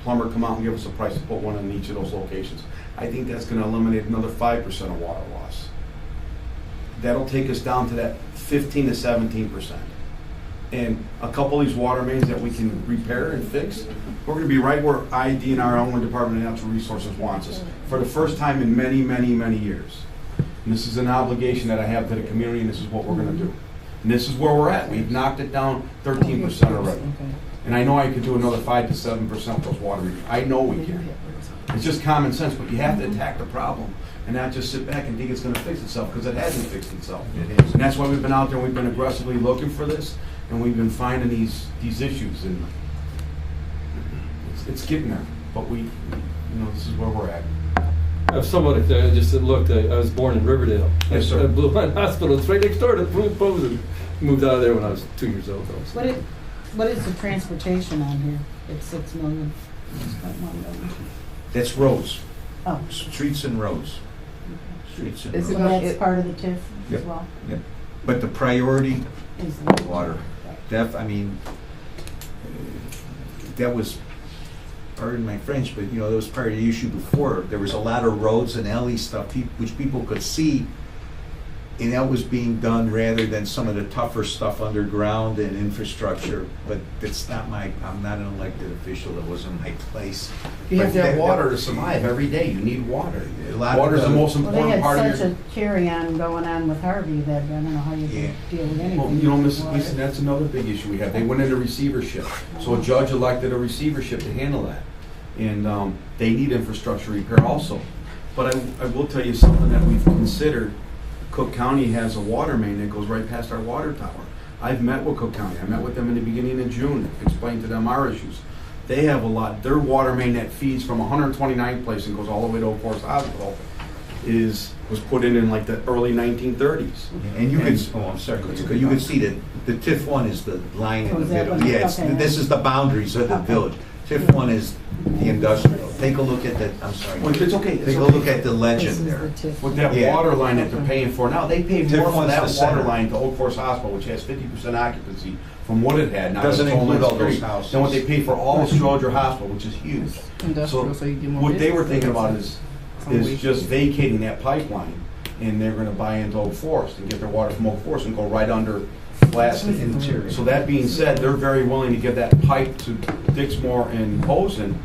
plumber come out and give us a price to put one in each of those locations. I think that's going to eliminate another 5% of water loss. That'll take us down to that 15 to 17%. And a couple of these water mains that we can repair and fix, we're going to be right where ID&R, Illinois Department of Natural Resources, wants us for the first time in many, many, many years. And this is an obligation that I have to the community, and this is what we're going to do. And this is where we're at. We've knocked it down 13% already. And I know I could do another 5 to 7% with those water meters. I know we can. It's just common sense, but you have to attack the problem and not just sit back and think it's going to fix itself, because it hasn't fixed itself. And that's why we've been out there and we've been aggressively looking for this, and we've been finding these issues, and it's getting there. But this is where we're at.
I have somebody that just looked. I was born in Riverdale.
Yes, sir.
At Blue Pine Hospital. It's right next door to Posen. Moved out of there when I was 2 years old.
What is the transportation on here? It's $6 million.
That's roads,
Oh,
streets and roads. Streets and
Is
so
roads.
that's part of the TIF as
Yep.
well?
Yep. But the priority,
Is the
water. That was, pardon my French, but that was part of the issue before. There was a lot of roads and alley stuff which people could see, and that was being done rather than some of the tougher stuff underground and infrastructure. But I'm not an elected official. That wasn't my place.
You have
But
to have
that-
water to survive every day. You need water.
Water is the most
Well, they
important part
had
of
such
your...
a carry-on going on with Harvey that I don't know how you
Yeah.
can deal with anything.
Well,
with
Mrs.
water.
Gleason, that's another big issue we have. They went into receivership. So a judge elected a receivership to handle that. And they need infrastructure repair also. But I will tell you something that we've considered. Cook County has a water main that goes right past our water tower. I've met with Cook County. I met with them in the beginning of June, explained to them our issues. They have a lot. Their water main that feeds from 129th place and goes all the way to Oak Forest Hospital was put in like the early 1930s.
And you can, I'm sorry, you can see that the TIF 1 is the line in
Oh,
the
is that
middle.
what-
Yeah,
okay.
this is the boundaries of the
Okay.
village. TIF 1 is the industrial. Take a look at I'm sorry.
Well, it's okay.
Take a look at the
This
legend
is
there.
the TIF.
With that
Yeah.
water line that they're paying for now, they pay
TIF
more for
one's
that
the
water
center.
line to Oak Forest Hospital, which has 50% occupancy from what it had. Now
Doesn't
it's only
include all those
street,
houses.
than what they pay for all of Stroger Hospital, which is huge.
Industrial, so you get more
What they were
business.
thinking about is just vacating that pipeline, and they're gonna buy into Oak Forest and get their water from Oak Forest and go right under Blasted.
Interior.
So that being said, they're very willing to give that pipe to Dixmoor and Posen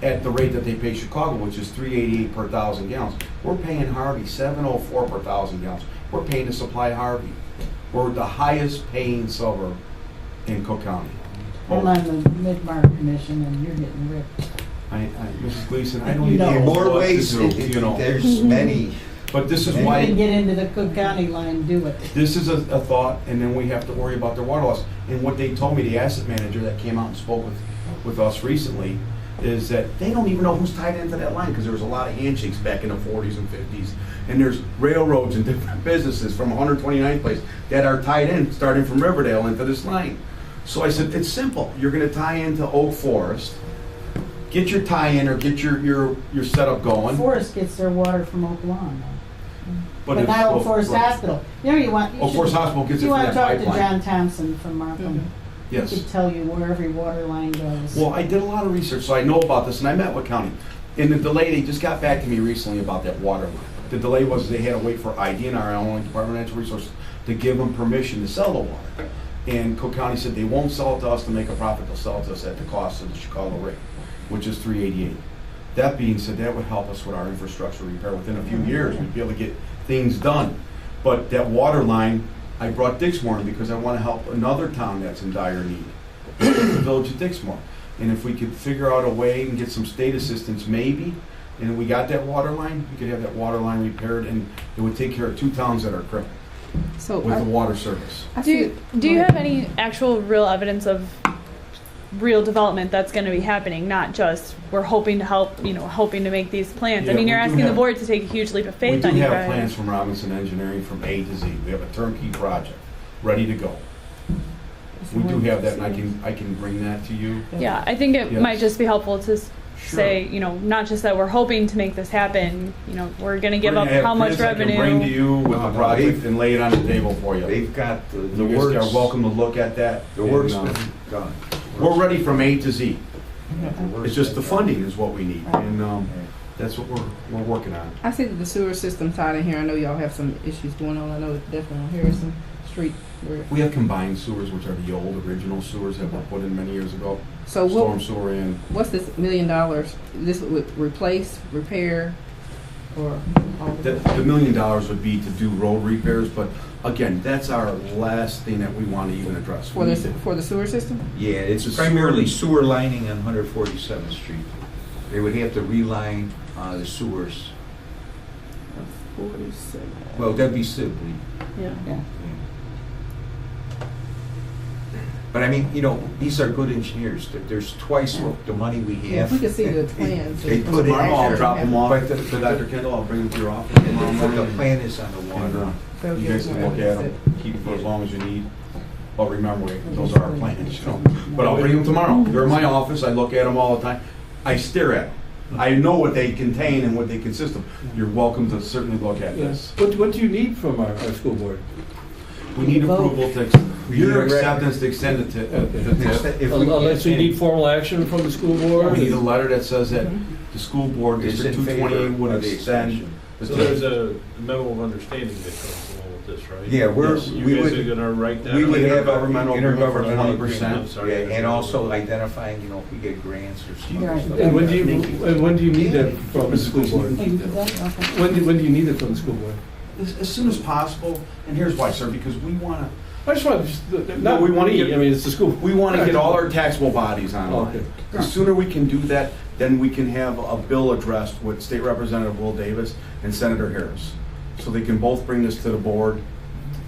at the rate that they pay Chicago, which is $3.88 per 1,000 gallons. We're paying Harvey $7.04 per 1,000 gallons. We're paying to supply Harvey. We're the highest paying suburb in Cook County.
I'm on the Mid-Mark Commission and you're getting ripped.
Mrs. Gleason, I don't
You
even
know.
know
In more
what to
ways,
do, you know.
there's many.
But this is
If you
why.
can get into the Cook County line, do it.
This is a thought, and then we have to worry about their water loss. And what they told me, the asset manager that came out and spoke with us recently, is that they don't even know who's tied into that line, because there was a lot of handshakes back in the 40s and 50s. And there's railroads and different businesses from 129th place that are tied in, starting from Riverdale into this line. So I said, it's simple. You're going to tie into Oak Forest, get your tie-in or get your setup going.
Forest gets their water from Oak Lawn, but
if-
not Oak
well,
Forest
right.
Hospital. You know,
Oak Forest Hospital gets it
You
from
want to
that
talk to
pipeline.
John Thompson from Markham. He
Yes.
could tell you where every water line goes.
Well, I did a lot of research, so I know about this, and I met with county. And the delay, they just got back to me recently about that water line. The delay was they had to wait for IDNR, Illinois Department of Natural Resources, to give them permission to sell the water. And Cook County said they won't sell it to us to make a profit, they'll sell it to us at the cost of the Chicago rate, which is $3.88. That being said, that would help us with our infrastructure repair. Within a few years, we'd be able to get things done. But that water line, I brought Dixmoor in because I want to help another town that's in dire need, the village of Dixmoor. And if we could figure out a way and get some state assistance, maybe, and we got that water line, we could have that water line repaired, and it would take care of 2 towns that are crippled
So
with the water service.
Do you have any actual real evidence of real development that's going to be happening, not just we're hoping to help, hoping to make these plans?
Yeah,
I mean, you're
we do
asking the
have-
board to take a huge leap of
We
faith
do
on you
have
guys.
plans from Robinson Engineering from A to Z. We have a turnkey project, ready to go. We do have that, and I can bring that to you.
Yeah, I think it
Yes.
might just be helpful to
Sure.
say, not just that we're hoping to make this happen, we're going to give
We're
up
gonna have
how much
Chris I can bring to
revenue.
you with
No,
the
no,
project and lay it on the table for you.
They've got the
You
works.
guys are welcome to look at that.
The work's
and,
been done.
We're ready from A to Z.
The work's
It's just the
been done.
funding is what we need, and that's what we're working on.
I see that the sewer system tied in here. I know y'all have some issues going on. I know definitely on Harrison Street. Where,
We have combined sewers, which are the old original sewers that were put in many years ago.
so
Storm sewer in.
what's this $1 million? This would replace, repair, or all of
The
it?
$1 million would be to do road repairs, but again, that's our last thing that we want to even address.
For the sewer system?
Yeah, it's
It's
primarily
sewer-
sewer lining on 147th Street. They would have to reline the sewers.
47.
Well, that'd be Sibley.
Yeah.
But I mean, these are good engineers. There's twice what the money we
Yeah,
have.
if we could see the plans.
They put it
Tomorrow, I'll
there.
drop them off
But the-
to Dr. Kendall, I'll bring them to your office
And
tomorrow
the
morning.
plan is on the
And,
water.
So
you guys can
yeah,
look at them, keep them for as long as you need. But remember, those are our plans, But I'll bring them tomorrow. They're in my office, I look at them all the time. I stare at them. I know what they contain and what they consist of. You're welcome to certainly look at this.
What do you need from our school board?
We need approval to,
We
your
need a
acceptance to extend it to,
If we
Unless you
can't-
need formal action from the school board?
we need a letter that says that the school board,
Is
District
in favor
228 would
of the
extend.
extension.
the
So there's a memo of understanding that comes along with this, right?
Yeah,
Yes.
You
we
guys are
would,
gonna write that?
we would
up?
have a
Intergovernmental agreement for
intergovernmental
20%.
agreement.
Sorry.
Yeah, and also identifying, if we get grants or something.
Right.
stuff
And when
like
do
that.
when do you need that from the school board?
Oh, you did that? Okay.
When do you need it from the school board?
As soon as possible, and here's why, sir, because we want to,
I just want to, not
we wanna
me,
get-
I mean, it's the school.
we want to get all our taxable bodies online.
Okay.
The sooner we can do that, then we can have a bill addressed with State Representative Will Davis and Senator Harris. So they can both bring this to the board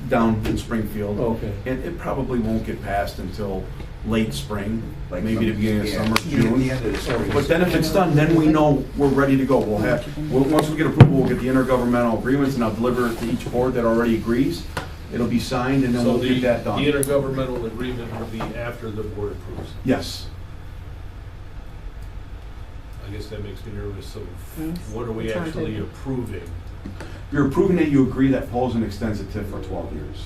down in Springfield.
Okay.
And it probably won't get passed until late spring,
Like
maybe the beginning of
yeah,
summer,
the
June.
end of the spring.
But then if it's done, then we know we're ready to go. Once we get approval, we'll get the intergovernmental agreements, and I'll deliver it to each board that already agrees. It'll be signed, and then
So
we'll
the
get that done.
intergovernmental agreement will be after the board approves.
Yes.
I guess that makes me nervous of
Mm.
what are we
The
actually
timetable.
approving?
You're approving that you agree that Posen extends the TIF for 12 years.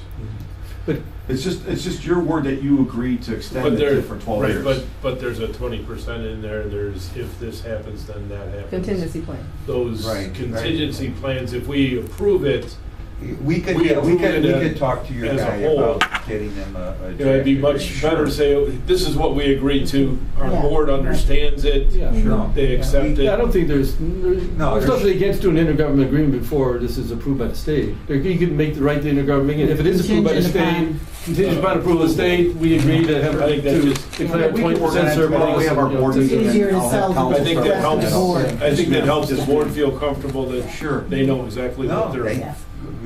But
It's just your word that you agree to extend
But
the
there,
TIF for 12
right,
years.
but there's a 20% in there, there's if this happens, then that happens.
Contingency plan.
Those
Right,
contingency plans, if we approve it,
We could,
We
yeah, we
approve
could,
it
we could talk to your
as a
guy
whole.
about getting them a
it'd be
draft
much
agreement.
better to
Sure.
say, this is what we agreed to, our
Yeah.
board understands it,
yeah,
No.
they accept
I
it.
don't think there's
there's-
nothing against doing an intergovernmental agreement before this is approved by the state. You can make the right to intergovernmental, if it is approved by the
Contingent
state, contingent upon approval of the state, we agree to have,
I think that
to
just-
declare
We can work on
20%
it
surplus.
tomorrow. We have our board
and,
meeting.
It's easier to
I'll have
sell to
council
I think
the
that
start
rest of
helps,
the board.
I think that helps the board feel comfortable that
Sure.
they know exactly
No,
what they're.
they,
Yeah.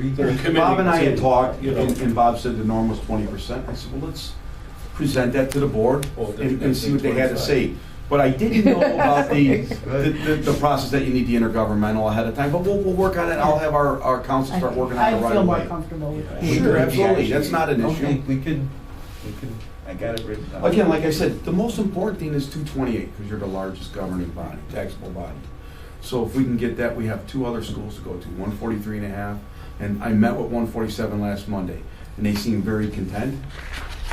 They're committing
Bob and I had
to,
talked,
you know.
and Bob said the norm was 20%. I said, well, let's present that to the board
Well,
and see what they had to
25.
say. But I didn't know about the process that you need the intergovernmental ahead of time, but we'll work on it. I'll have our council start working on it
I
right
feel more
away.
comfortable with that.
Sure, absolutely. That's not an
Okay,
issue.
we could, I got it written down.
Again, like I said, the most important thing is 228, because you're the largest governing body, taxable body. So if we can get that, we have 2 other schools to go to, 143.5, and I met with 147 last Monday, and they seem very content.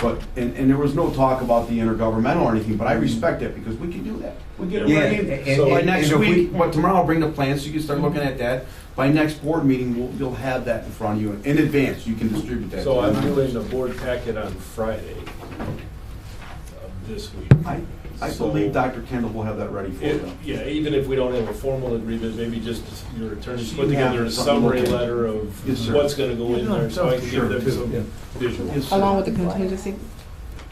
But, and there was no talk about the intergovernmental or anything, but I respect that, because we can do that. We get it
Yeah,
ready.
and-
So by
and-
next
and if
week, but tomorrow I'll bring the plans, so you can start looking at that. By next board meeting, you'll have that in front of you in advance, you can distribute that.
So
to
I'm
the members.
doing the board packet on Friday of this week.
I
So-
believe Dr. Kendall will have that ready for you.
Yeah, even if we don't have a formal agreement, maybe just your attorneys
So
put
you have
together a
something to
summary
look at.
letter of
Yes, sir.
what's gonna go in there, so I can
Sure,
give them
too.
some visuals.
Yes, sir.
Along with the contingency?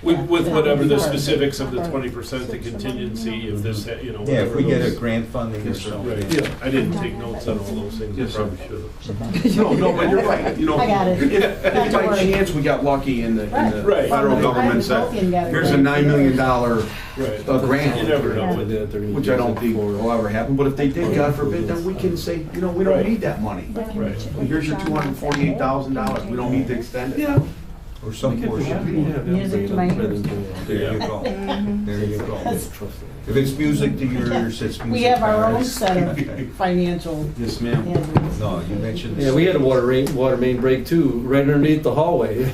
With whatever the
Before.
specifics of the 20% the contingency, if this, you know.
Yeah, if we
whatever
get a
those-
grant funding or
Yes, sir.
something.
Right, yeah, I didn't take notes on all those things, I
Yes, sir.
probably should have.
No, but you're right, you know.
I got it.
If
Not to
by
worry.
chance we got lucky and the
Right.
federal
I
government
was
said,
hoping got it
here's a
right.
$9 million
Right.
grant.
You never know.
Which I don't think will ever happen, but if they did, God forbid, then we can say, you know, we don't
Right.
need that money.
Right.
Here's your $248,000, we don't need to extend it.
Yeah.
Or some portion.
Music to my ears.
There you go.
Mm-hmm.
There you go. If it's music to yours, it's music
We have our
to
own
ours.
set of financial
Yes, ma'am.
hazards.
No, you mentioned.
Yeah, we had a water main break too, right underneath the hallway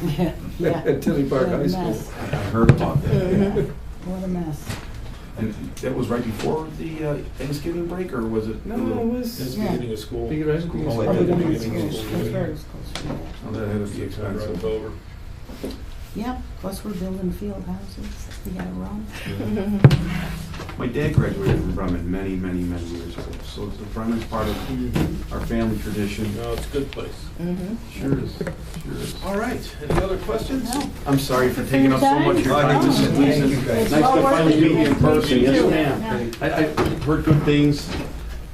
Yeah.
at Tilly Park
What a
High School.
mess.
I heard about that.
What a mess.
And that was right before the Thanksgiving break, or was it?
No, it was.
It's
Yeah.
beginning of school.
Beginning of school.
Oh,
Oh,
it
we
did.
don't have
Beginning of
schools.
school.
That's very close.
Oh, that had to be
Runs
expensive.
over.
Yeah, plus we're building field houses. We gotta run.
My dad graduated from Bremen many, many, many years ago, so Bremen's part of our family tradition.
No, it's a good place.
Sure is, sure is.
All right, any other questions?
No.
I'm sorry for taking up so much of your
Oh,
time.
no,
This is
thank
Lisa.
you, guys.
Nice
well
to
worth
finally
it.
meet you in person.
You
Yes,
too.
ma'am. I've heard good things,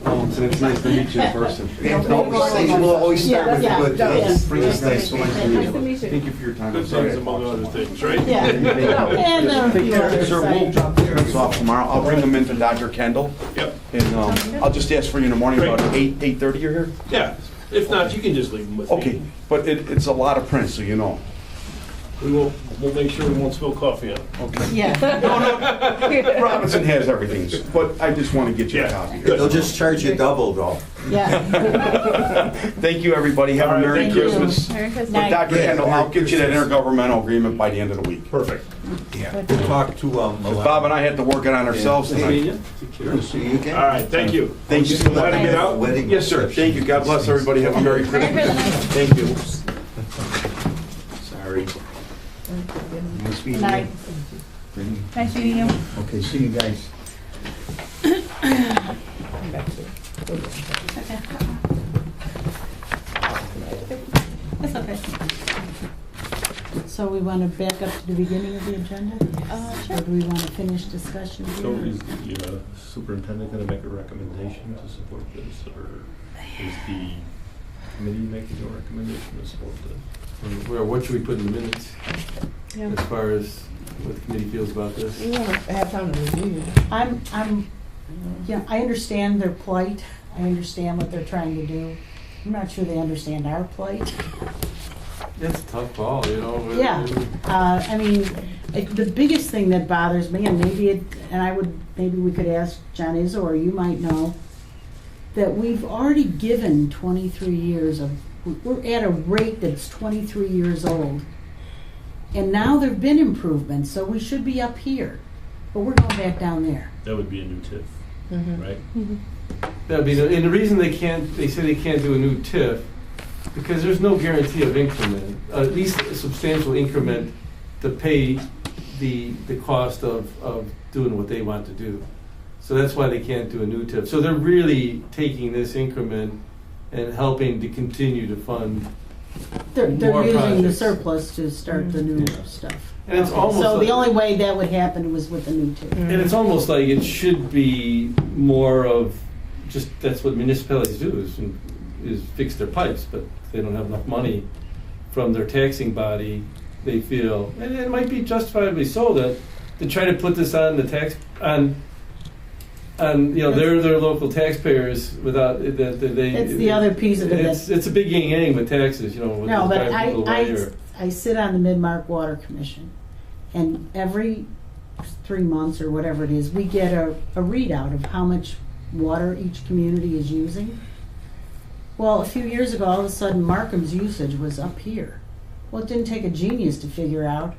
and it's nice to meet you in person.
We'll always start with the
Yeah,
good
yeah,
things.
Bring us nice, so nice to
Nice
meet
to
you.
meet you.
Thank you for your time.
Good
I'm sorry
things
I
among
talked so
other
much.
things, right?
Yeah. And a few other
Sir, we'll
sites.
print off tomorrow. I'll bring them in to Dr. Kendall,
Yep,
and I'll just ask for you in the morning about 8:30. You're here?
yeah. If not, you can just leave them with me.
Okay, but it's a lot of print, so you know.
We'll make sure we won't spill coffee on it.
Okay.
Yeah,
Robinson has everything, but I just want to get you a
Yeah.
copy.
They'll just charge you double though.
yeah.
Thank you, everybody. Have
All
a
right,
Merry
thank you.
Christmas.
Merry Christmas.
But Dr.
Night.
Kendall, I'll get you that intergovernmental agreement by the end of the week.
Perfect.
Yeah. We'll talk to,
Bob and I had to work it on ourselves tonight.
We'll see you again.
All right, thank you.
Thank you so
Glad to
much.
get out.
Wedding
Yes, sir. Thank you. God bless everybody. Have a Merry Christmas.
Christmas.
Thank you. Sorry.
Nice meeting
Night.
you.
Nice meeting you.
Okay, see you guys.
That's okay. So we want to back up to the beginning of the agenda?
Sure.
Or do we want to finish discussion
So
here?
is the superintendent going to make a recommendation to support this, or is the committee making a recommendation to support this?
Well, what should we put in the minutes
Yeah.
as far as what the committee feels about this?
We want to have time to review.
Yeah, I understand their plight. I understand what they're trying to do. I'm not sure they understand our plight.
It's a tough call, you know.
Yeah. I mean, the biggest thing that bothers me, and maybe we could ask John Izzo, or you might know, that we've already given 23 years of, we're at a rate that's 23 years old. And now there've been improvements, so we should be up here. But we're going back down there.
That would be a new TIF, right?
That'd be and the reason they say they can't do a new TIF, because there's no guarantee of increment, at least a substantial increment to pay the cost of doing what they want to do. So that's why they can't do a new TIF. So they're really taking this increment and helping to continue to fund.
They're
More
using the
projects.
surplus to start the new
Yeah.
stuff.
And it's
Okay,
almost
so the
like-
only way that would happen was with the new TIF.
And it's almost like it should be more of just that's what municipalities do is fix their pipes, but they don't have enough money from their taxing body. They feel, and it might be justifiably so, that to try to put this on the tax on their local taxpayers without that they.
It's the other piece of it.
It's a big yin-yang with taxes, you know. With
No,
those
but
guys people away or-
I sit on the Mid-Mark Water Commission, And every 3 months or whatever it is, we get a readout of how much water each community is using. Well, a few years ago, all of a sudden, Markham's usage was up here. Well, it didn't take a genius to figure out,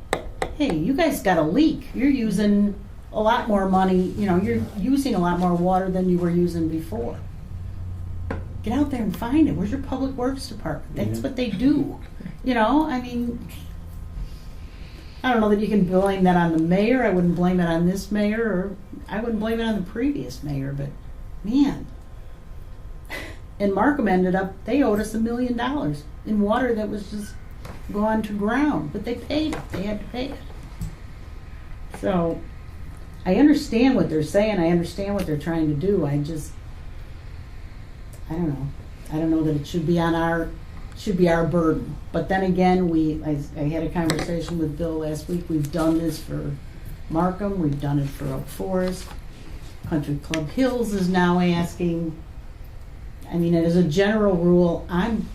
hey, you guys got a leak. You're using a lot more money, you're using a lot more water than you were using before. Get out there and find it. Where's your public works department? That's what they do. I mean, I don't know that you can blame that on the mayor. I wouldn't blame it on this mayor, or I wouldn't blame it on the previous mayor, but man. And Markham ended up, they owed us $1 million in water that was just gone to ground, but they paid it. They had to pay it. So I understand what they're saying. I understand what they're trying to do. I don't know. I don't know that it should be our burden. But then again, I had a conversation with Bill last week. We've done this for Markham. We've done it for Oak Forest. Country Club Hills is now asking. I mean, as a general rule, I'm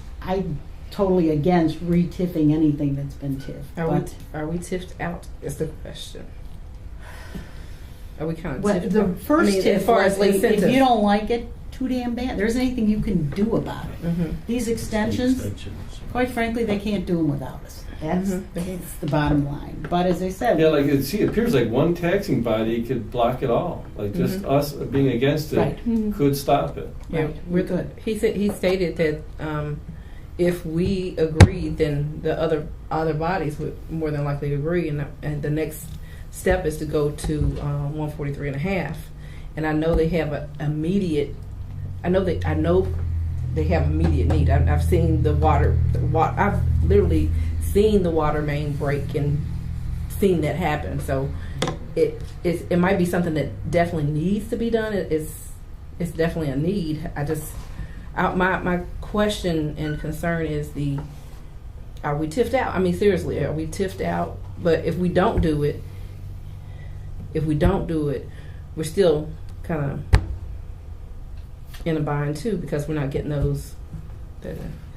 totally against re-tiffing anything that's been tiffed.
Are we tiffed out is the question. Are we kind of
Well,
tiffed
the
out?
first tiff
as far as
was, if
incentive.
you don't like it, too damn bad. There isn't anything you can do about it.
Mhm.
These extensions, quite frankly, they can't do them without us. That's the bottom line. But as I said,
Yeah, it appears like one taxing body could block it all. Like just us being against it
Right.
could stop it.
Yeah,
Right.
we're
Good.
He stated that if we agreed, then the other bodies would more than likely agree, and the next step is to go to 143 and a half. And I know they have an immediate. I know they have immediate need. I've seen the water. I've literally seen the water main break and seen that happen. So it might be something that definitely needs to be done. It's definitely a need. My question and concern is are we tiffed out? I mean, seriously, are we tiffed out? But if we don't do it, we're still kind of in a bind too, because we're not getting those.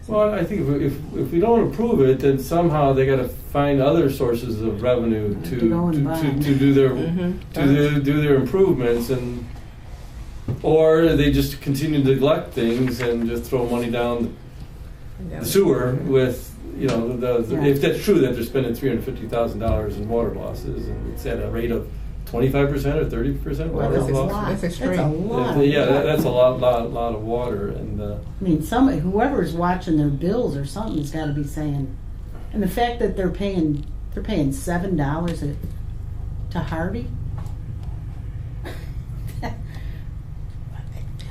Well, I think if we don't approve it, then somehow they got to find other sources of revenue to do their do their improvements, or they just continue to neglect things and just throw money down the sewer with if that's true that they're spending $350,000 in water losses and it's at a rate of 25% or 30%
Well,
water
that's
losses.
extreme.
That's a lot.
That's a lot of water, and
I mean, whoever's watching their bills or something's got to be saying, and the fact that they're paying $7 to Harvey.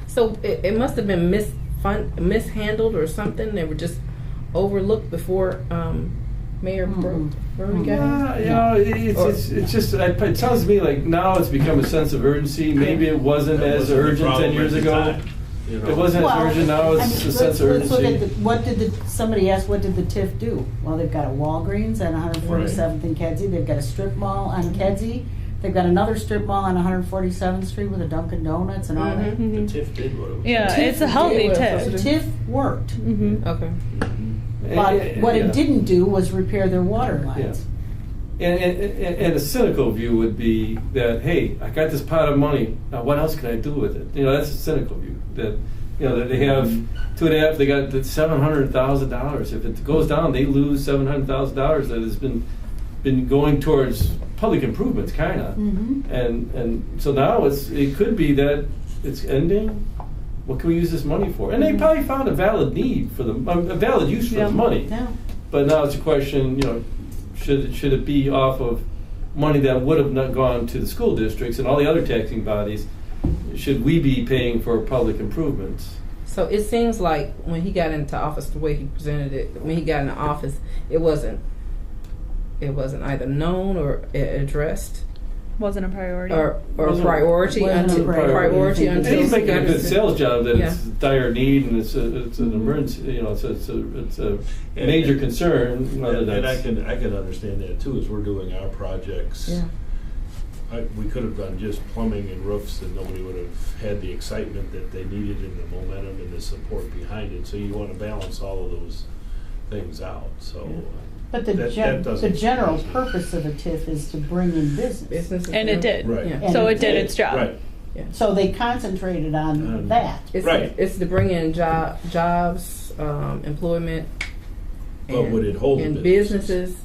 So it must have been mishandled or something. They were just overlooked before Mayor Burry got here.
it's just it sounds to me like now it's become a sense of urgency. Maybe it wasn't as urgent 10 years ago. It wasn't as urgent. Now it's a sense of urgency.
Let's look at somebody asked, what did the TIF do? Well, they've got a Walgreens on 147th and Kedzie. They've got a strip mall on Kedzie. They've got another strip mall on 147th Street with a Dunkin' Donuts and all that.
The TIF did what it was.
Yeah, it's a healthy
The
tip.
TIF worked.
Okay.
But what it didn't do was repair their water lines.
And a cynical view would be that, hey, I got this pot of money. Now, what else can I do with it? That's a cynical view. That that they have $2.5. They got $700,000. If it goes down, they lose $700,000 that has been going towards public improvements, kind of. And so now it could be that it's ending. What can we use this money for? And they probably found a valid need for a valid use for the money.
Yeah.
But now it's a question, should it be off of money that would have not gone to the school districts and all the other taxing bodies? Should we be paying for public improvements?
So it seems like when he got into office, the way he presented it, when he got into office, it wasn't either known or addressed.
Wasn't a priority.
Or priority
priority.
until
And he's making a good
Scott-
sales job that
Yeah.
it's dire need and it's an emergency. It's a major concern. Whether
And I
that's
can understand that too. As we're doing our projects, we could have done just plumbing and roofs, and nobody would have had the excitement that they needed and the momentum and the support behind it. So you want to balance all of those things out. So
But the
That doesn't
general
surprise me.
purpose of a TIF is to bring in business.
Businesses
And it did.
Right.
Yeah.
So
And
it did its job.
Right.
So they concentrated on that.
It's,
Right.
it's to bring in jobs, employment,
But would it hold the
and
businesses?
businesses.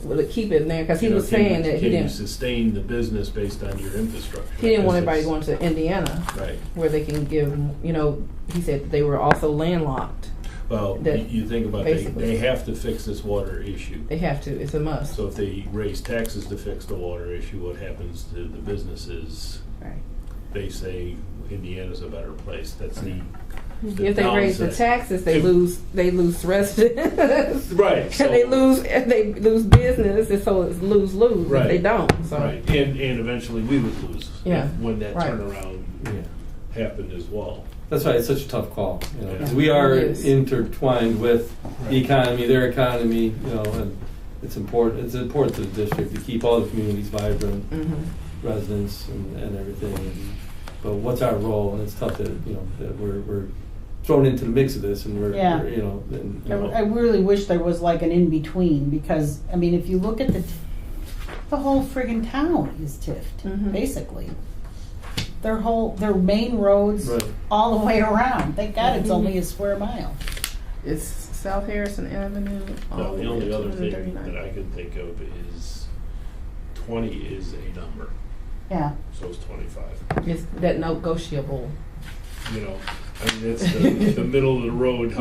Will it keep it in there? Because he
You know,
was
can
saying
you-
that he
Can you
didn't.
sustain the business based on your infrastructure?
He didn't want
Because
everybody going to Indiana,
Right.
where they can give. You know, he said that they were also landlocked.
Well,
That
you think about it,
basically-
they have to fix this water issue.
They have to. It's a must.
So if they raise taxes to fix the water issue, what happens to the businesses?
Right.
They say Indiana's a better place. That's the
If they raise the
downside.
taxes, they
If-
lose residents.
Right. So,
they lose business, and so it's lose.
Right.
If they don't. So
Right. And eventually we would lose
Yeah.
when that
Right.
turnaround
Yeah.
happened as well.
That's why it's such a tough call. You know, 'cause
Yeah.
we are
It is.
intertwined with the
Right.
economy, their economy. You know, and it's important. It's important to the district to keep all the communities vibrant, residents and everything. But what's our role? And it's tough that that we're thrown into the mix of this, and we're
Yeah. I really wish there was like an in-between, because, I mean, if you look at the whole friggin' town is tiffed,
Mhm.
basically. Their main roads,
Right.
all the way around. Thank God it's only a square mile.
it's South Harrison Avenue. all
Now,
way
the only
to
other thing
239.
that I can think of is 20 is a number,
Yeah.
so is 25.
It's that negotiable.
You know, I mean, that's the middle of the road.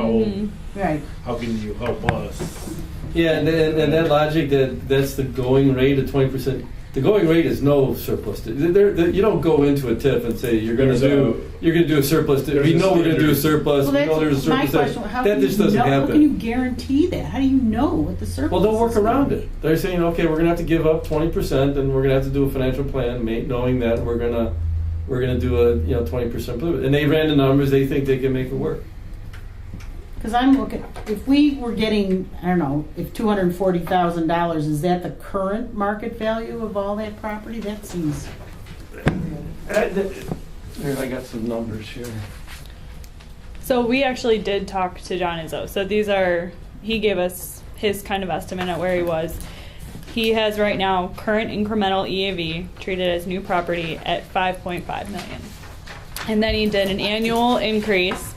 Right.
How can you help us?
Yeah, and that logic that's the going rate of 20%. The going rate is no surplus. You don't go into a TIF and say you're going to do a surplus.
there's
We
a
know we're going to do a
standard.
surplus.
Well,
We know there's a
that's my
surplus.
question. How
That
can
just
you
doesn't
know?
happen.
How can you guarantee that? How do you know what the surplus
Well, they'll work
is
around
gonna
it. They're saying, okay, we're going to have to give up 20%, and we're going to have to do a financial plan, knowing that we're going to do a 20% blue. And they ran the numbers. They think they can make it work.
Because I'm looking, if we were getting, I don't know, if $240,000, is that the current market value of all that property? That seems,
Here, I got some numbers here.
So we actually did talk to John Izzo. So he gave us his kind of estimate at where he was. He has right now current incremental EAV treated as new property at 5.5 million. And then he did an annual increase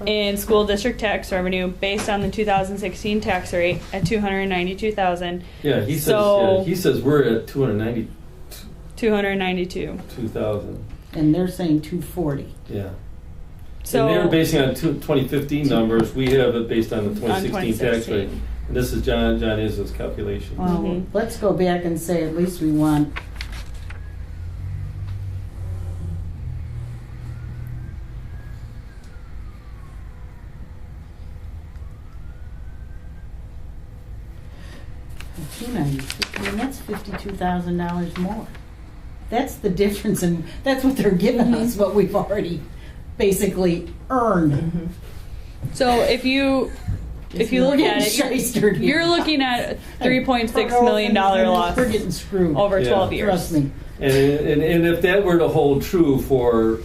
in school district tax revenue based on the 2016 tax rate at 292,000.
Yeah, he says.
So-
Yeah, he says we're at
292.
292,000.
and they're saying 240.
Yeah.
So
and they were basing on 2015 numbers. We have it based on the 2016 tax rate.
2016.
And this is John Izzo's calculation.
Well,
Mhm.
let's go back and say at least we want, I mean, that's $52,000 more. That's the difference, and that's what they're giving us, what we've already basically earned.
So if you look at it,
Shystered here.
you're looking at $3.6 million loss
We're getting screwed.
over
Yeah.
12 years.
Trust me.
And if that were to hold true for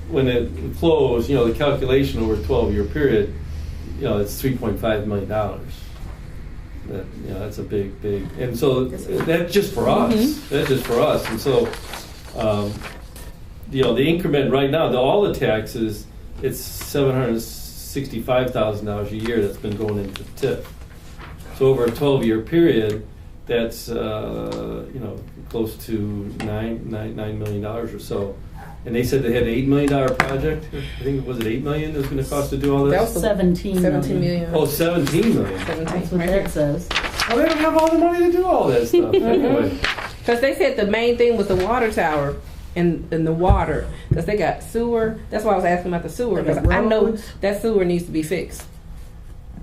when it closed, the calculation over a 12-year period, it's $3.5 million. That's a big, and so that's just for us. That's just for us. And so, the increment right now, all the taxes, it's $765,000 a year that's been going into TIF. So over a 12-year period, that's close to $9 million or so. And they said they had an $8 million project. I think was it $8 million that was going to cost to do all this?
That was the
17
million.
Oh, 17 million.
17.
That's what
Right
that
here.
says.
Well, they don't have all the money to do all that stuff. Anyway.
Because they said the main thing was the water tower and the water. Because they got sewer. That's why I was asking about the sewer.
They got
Because I know
roads.
that sewer needs to be fixed.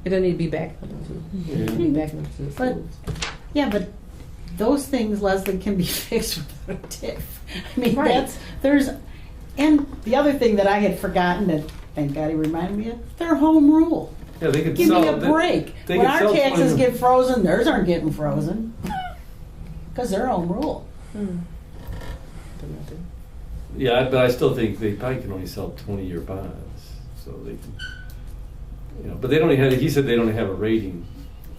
It doesn't need to be backed up into. It needs to be backed up into the
But-
schools.
Yeah, but those things, Leslie, can be fixed without a TIF. I mean,
Right.
and the other thing that I had forgotten that, thank God he reminded me of, their home rule.
Yeah, they could
Give
sell
me a
they-
break.
they
When
could
our
sell
taxes
20
get frozen, theirs aren't getting frozen. Because they're home rule.
Yeah, but I still think they probably can only sell 20-year bonds, so they can. But they don't have. He said they don't have a rating,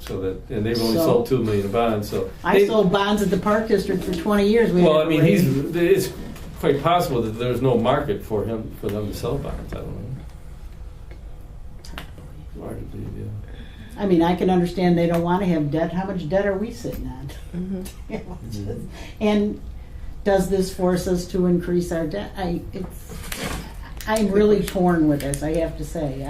So that, and they've only
So?
sold 2 million of bonds, so.
I
they-
sold bonds at the Park District for 20 years. We
Well, I
never
mean,
raised-
it's quite possible that there's no market for them to sell bonds, I don't know. Hard to believe, yeah.
I mean, I can understand they don't want to have debt. How much debt are we sitting on?
Mhm.
You know, it's just- And does this force us to increase our debt? I'm really torn with this, I have to say.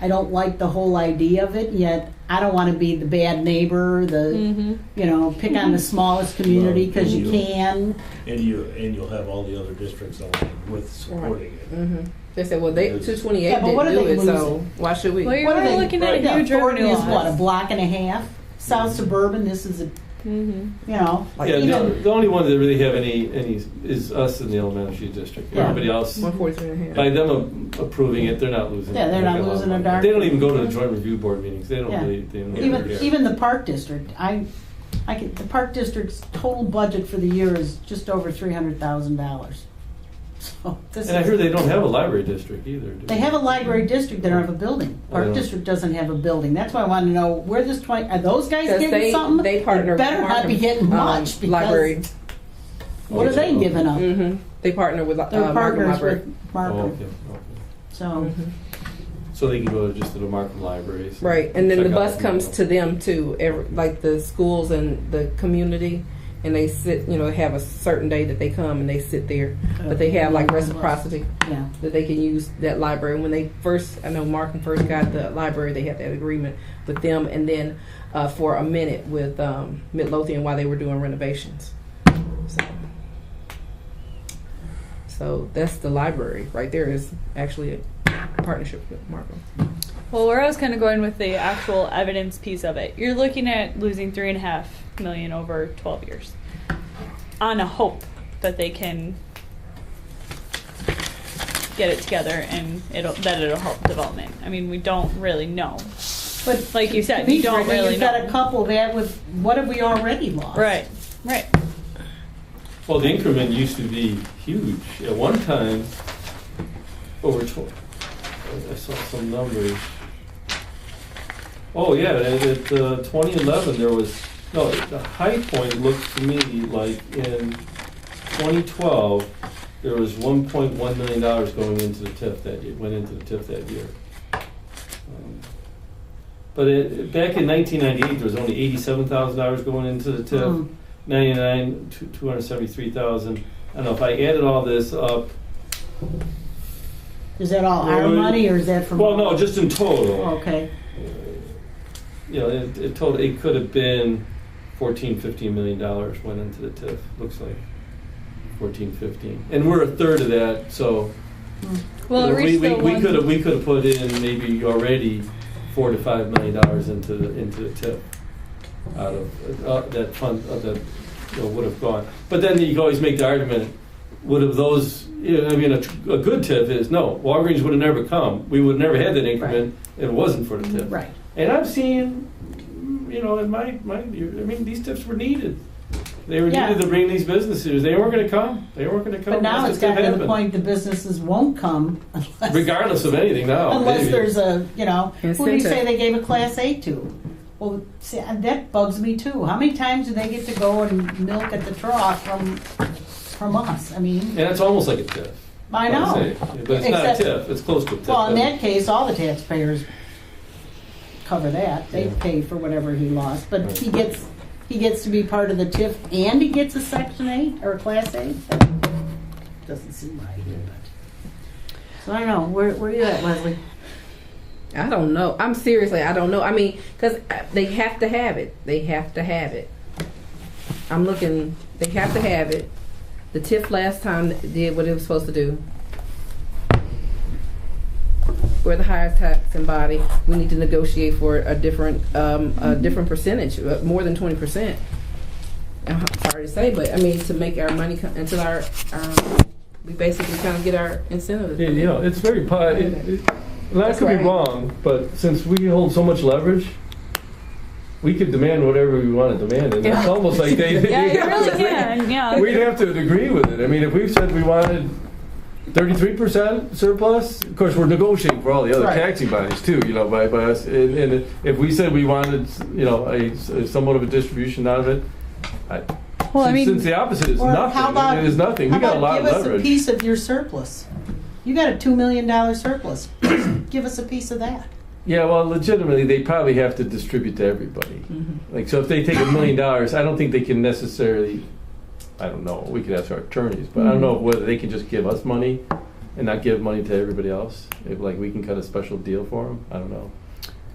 I don't like the whole idea of it, yet I don't want to be the bad neighbor, pick on the smallest community because you can.
And you'll have all the other districts along with supporting it.
Mm-hmm. They said, well, they 228
Yeah, but what
didn't
are
do
they
it, so
losing?
why should we?
Well, you're
What are they-
looking at
Yeah,
huge
Thornton
revenue
is what, a
loss.
block and a half? South Suburban, this is
Like,
Yeah,
even-
the only one that really have any is us in the elementary district.
Yeah.
Everybody else,
143 and a half.
by them approving it, they're not losing.
Yeah, they're not
a lot of
losing a
money.
darn
They don't even go to
thing.
the joint review board meetings. They don't
Yeah.
really. They don't really care.
even the Park District, the Park District's total budget for the year is just over $300,000. So this
And I
is-
heard they don't have a library district either. do
They have a library district, they don't have a building. Park
Yeah.
District doesn't have a building. That's why I wanted to know where this are those guys
Because
getting something?
they partner
Better
with
not be
Markham,
getting much because
library.
what are they giving up?
Mm-hmm. They partner with
They're
Markham
partners
Library.
with
Oh,
Markham.
okay.
So
Mhm.
So they can go just to the Markham libraries.
Right, and then the
check out
bus comes to them too, like the schools and the community, and they sit, have a certain day that they come and they sit there. But they have like reciprocity
yeah.
that they can use that library. When they first, I know Markham first got the library, they had that agreement with them, and then for a minute with Midlothian while they were doing renovations. So that's the library right there is actually a partnership with Markham.
Well, where I was kind of going with the actual evidence piece of it, you're looking at losing $3.5 million over 12 years, on a hope that they can get it together and it'll help development. I mean, we don't really know.
But
Like you said,
to be
you don't
fair,
really
you've got
know.
a couple that with what have we already lost?
Right.
Well, the increment used to be huge. At one time, over 12. I saw some numbers. Oh yeah, at 2011 there was the high point looked to me like in 2012 there was $1.1 million going into the TIF that year. Went into the TIF that year. But back in 1998 there was only $87,000 going into the TIF. 99, 273,000. I don't know if I added all this up.
Is that all our
Well,
money or is that from?
Well, no, just in total.
Okay.
It could have been $14-15 million went into the TIF. Looks like 14-15, and we're a third of that. So
Well, it reached the one-
we could have put in maybe already $4 to $5 million into the TIF out of that fund that would have gone. But then you can always make the argument: would have those? I mean, a good TIF is no. Walgreens would have never come. We would have never had that increment if it wasn't for the TIF.
Right.
And I've seen, in my these TIFs were needed. They were
Yeah.
needed to bring these businesses. They weren't going to come.
But now it's gotten to the point the businesses won't come unless,
regardless of anything now.
unless
maybe.
there's a, who do you say
Incentive.
they gave a Class A to? Well, see, that bugs me too. How many times do they get to go and milk at the trough from us? I mean,
And it's almost like a TIF.
I
I'd
know.
say. But it's not a TIF. It's close to a TIF.
Well, in that case, all the taxpayers cover that. They
Yeah.
pay for whatever he lost. But
Right.
he gets to be part of the TIF and he gets a Section 8 or a Class A? That doesn't seem right. But. So I don't know. Where are you at, Leslie?
I don't know. I don't know. I mean, because they have to have it. They have to have it. I'm looking. They have to have it. The TIF last time did what it was supposed to do. We're the highest taxing body. We need to negotiate for a different percentage, more than 20%. Sorry to say, but I mean to make our money come into our we basically kind of get our incentive.
It's very. And I
That's
could
right.
be wrong, but since we hold so much leverage, we could demand whatever we want to demand, and it's almost like
Yeah, you really can. Yeah.
we'd have to agree with it. I mean, if we said we wanted 33% surplus. Of course, we're negotiating for all the other
Right.
taxing bodies too, by us. And if we said we wanted, a somewhat of a distribution out of it,
Well, I mean-
since the opposite is
Or
nothing,
how about,
it is nothing.
how
We got a
about
lot of
give us a
leverage.
piece of your surplus? You got a $2 million surplus. Give us a piece of that.
Yeah, well, legitimately, they probably have to distribute to everybody. Like, so if they take $1 million, I don't think they can necessarily. I don't know. We could ask our attorneys, but I don't know whether they can just give us money and not give money to everybody else. If like we can cut a special deal for them, I don't know.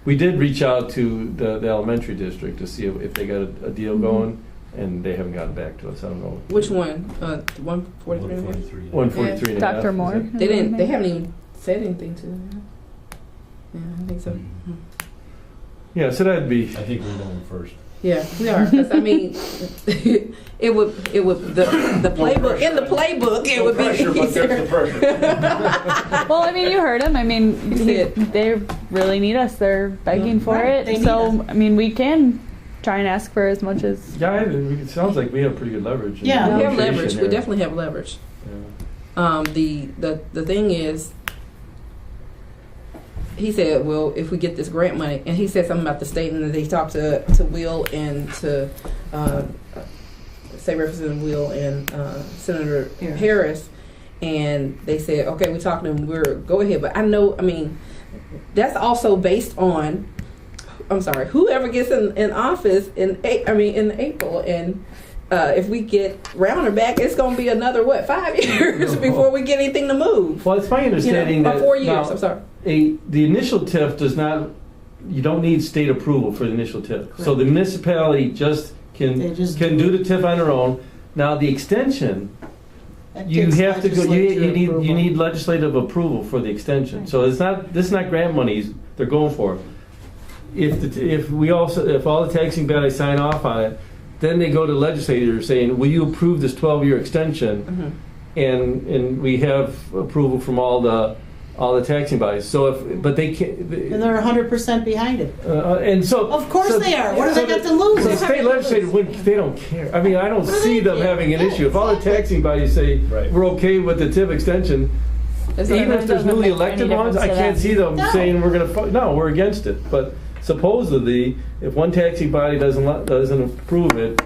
We did reach out to the elementary district to see if they got a deal going, and they haven't gotten back to us. I don't know.
Which one? 143.
143 and a half,
Dr.
is
Moore.
it?
They didn't. They haven't even said anything to them. Yeah, I think so.
Yeah, so that'd be.
I think we're going first.
Yeah, we are. 'Cause, I mean, it would the playbook in the playbook. It would be easier.
Well, I mean, you heard him. I mean,
He said-
they really need us. They're begging for
Right, they
it.
need
So,
us.
I mean, we can try and ask for as much as.
Yeah, it sounds like we have pretty good leverage. in
Yeah.
We have
negotiation
leverage. We
there.
definitely have leverage.
Yeah.
The thing is, he said, well, if we get this grant money, and he said something about the state, and they talked to Will and to State Representative Will and Senator Harris, and they said, okay, we're talking to them, go ahead. But I know, I mean, that's also based on, I'm sorry, whoever gets in office in April, and if we get Rounder back, it's going to be another 5 years before we get anything to move.
Well, it's my understanding
Or
that
4 years.
now,
I'm sorry.
the initial TIF does not. You don't need state approval for the initial TIF. So the municipality just can
They just
can
do
do the TIF on their own. Now the extension,
That
you
takes
have to go. You
legislature
need
approval.
you need legislative approval for the extension.
Right.
So it's not this is not grant monies they're going for. If all the taxing bodies sign off on it, then they go to legislators saying, "Will you approve this 12-year extension?" And we have approval from all the taxing bodies. So but they can't.
And they're 100% behind it.
And so,
Of course they are. What do they got to lose?
So the state legislators, they don't care. I mean, I don't see them having an issue. If all the taxing bodies say
Right.
we're okay with the TIF extension, even if there's newly elected ones, I can't see them
No.
saying no, we're against it. But supposedly, if one taxing body doesn't approve it,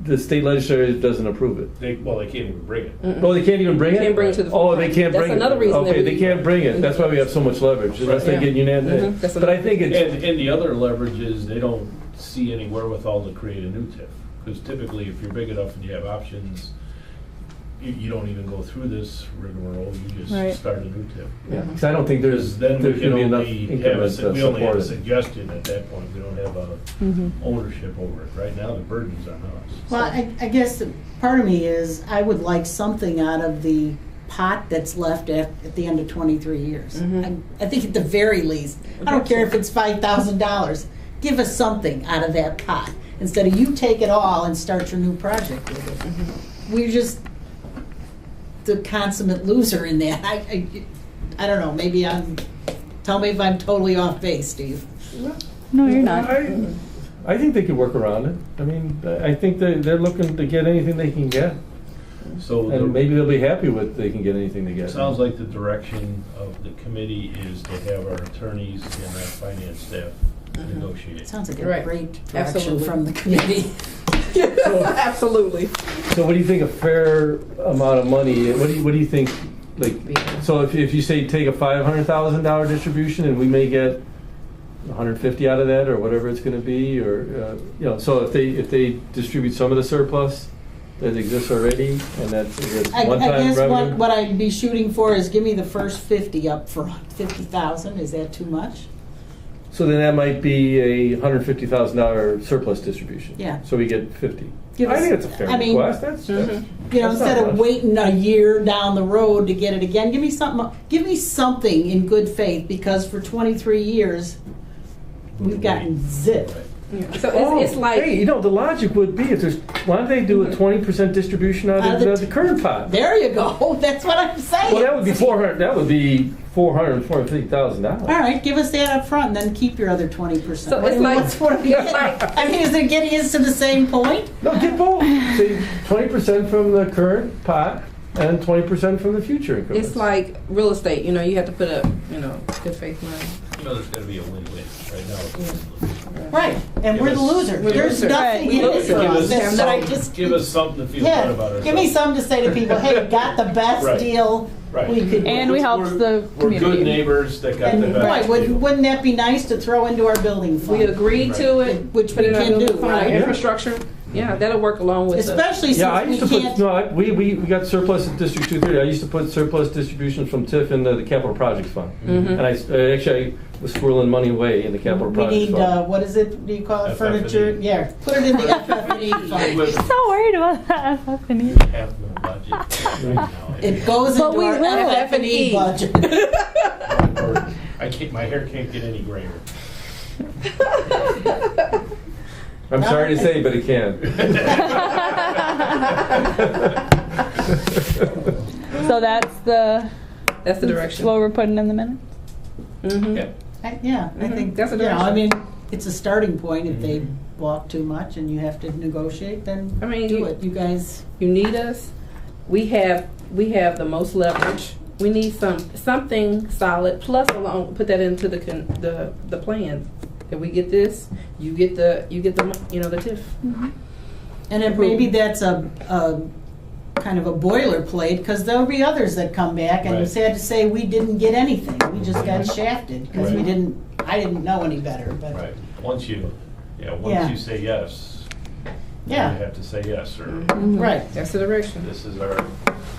the state legislature doesn't approve it.
They can't even bring it.
Oh, they can't even bring it?
Can't bring it to the
Oh, they can't
That's
bring it.
another reason
Okay,
that
they
we-
can't bring it. That's why we have so much leverage, unless they
Yeah.
get unanimous.
That's
But I think it's.
And the other leverage is they don't see any wherewithal to create a new TIF. Because typically, if you're big enough and you have options, you don't even go through this rigmarole. You just
Right.
start a new TIF.
Yeah, 'cause I don't think there's
Because then we
going
can
to be enough
only have
increments to
we only have a
support it.
suggestion at that point. We don't have a ownership over it. Right now, the burden's on us.
Well, I guess part of me is I would like something out of the pot that's left at the end of 23 years. I think at the very least, I don't care if it's $5,000. Give us something out of that pot instead of you take it all and start your new project with it. We're just the consummate loser in that. I don't know. Maybe tell me if I'm totally off base, Steve.
No, you're not.
I think they could work around it. I mean, I think they're looking to get anything they can get.
So
And maybe they'll be happy with they can get anything they
it
get.
sounds like the direction of the committee is to have our attorneys and our finance staff negotiate.
Sounds like a
Right.
great direction
Absolutely.
from the committee.
Absolutely.
So what do you think a fair amount of money, what do you think, like, so if you say take a $500,000 distribution and we may get 150 out of that or whatever it's going to be, or, so if they distribute some of the surplus that exists already and that's
I
one-time
guess
revenue?
what I'd be shooting for is give me the first 50 up front. 50,000, is that too much?
So then that might be a $150,000 surplus distribution.
Yeah.
So we get 50.
Give
I
us-
think it's a fair
I mean,
request. That's
You know,
That's
instead
not
of
much.
waiting a year down the road to get it again, give me something in good faith, because for 23 years we've gotten zip.
So it's like
hey, the logic would be if there's why don't they do a 20% distribution out of the current pot?
There you go. That's what I'm saying.
Well, that would be $450,000.
All right, give us that up front, and then keep your other 20%.
So it's like-
what are we getting? I mean, is it getting us to the same point?
No, get both. Say 20% from the current pot and 20% from the future increments.
It's like real estate, you know, you have to put up, you know, good faith money.
You know, there's gotta be a win-win. Right now, it's a win-win.
Right, and we're the loser.
We're the
There's
loser.
nothing in it for
Give
us.
us
That's what I
some-
just.
Give us something to feel good about ourselves.
Give me something to say to people, hey, got the best
Right.
deal
Right.
we could get.
And we helped the
We're good
community.
neighbors that got the
And,
best
right,
deal.
wouldn't that be nice to throw into our building fund?
We agreed to it,
Which
put
we
it in our
can
building
do,
fund, our
right?
infrastructure. Yeah, that'll work along with the.
Especially
Yeah, I
since
used
we
to put,
can't.
no, we got surplus at District 230. I used to put surplus distributions from TIF into the Capital Projects Fund. And I was squirreling money away in the Capital
We
Projects
need,
Fund.
what is it, do you call it,
FF&E.
furniture? Yeah, put it in the FF&E fund.
So worried about that FF&E.
Have no budget right now.
It goes
But
into
we
our
will.
FF&E budget.
My hair can't get any grayer.
I'm sorry to say, but it can.
So that's the
direction.
what we're putting in the minutes.
Mm-hmm.
Yeah.
Yeah, I
Mhm.
think,
That's a
you know, I
direction.
mean, it's a starting point. If they walk too much and you have to negotiate, then
I mean,
do it. You guys,
You need us. We have the most leverage. We need something solid. Plus, along put that into the plan. If we get this, you get the you know the TIF.
and if maybe that's a kind of a boilerplate, because there'll be others that come back and
Right.
it's sad to say we didn't get anything. We just got shafted because
Right.
I didn't know any better, but.
Right. Once you
Yeah.
say yes,
Yeah.
you have to say yes, or
Right.
That's the direction.
this is our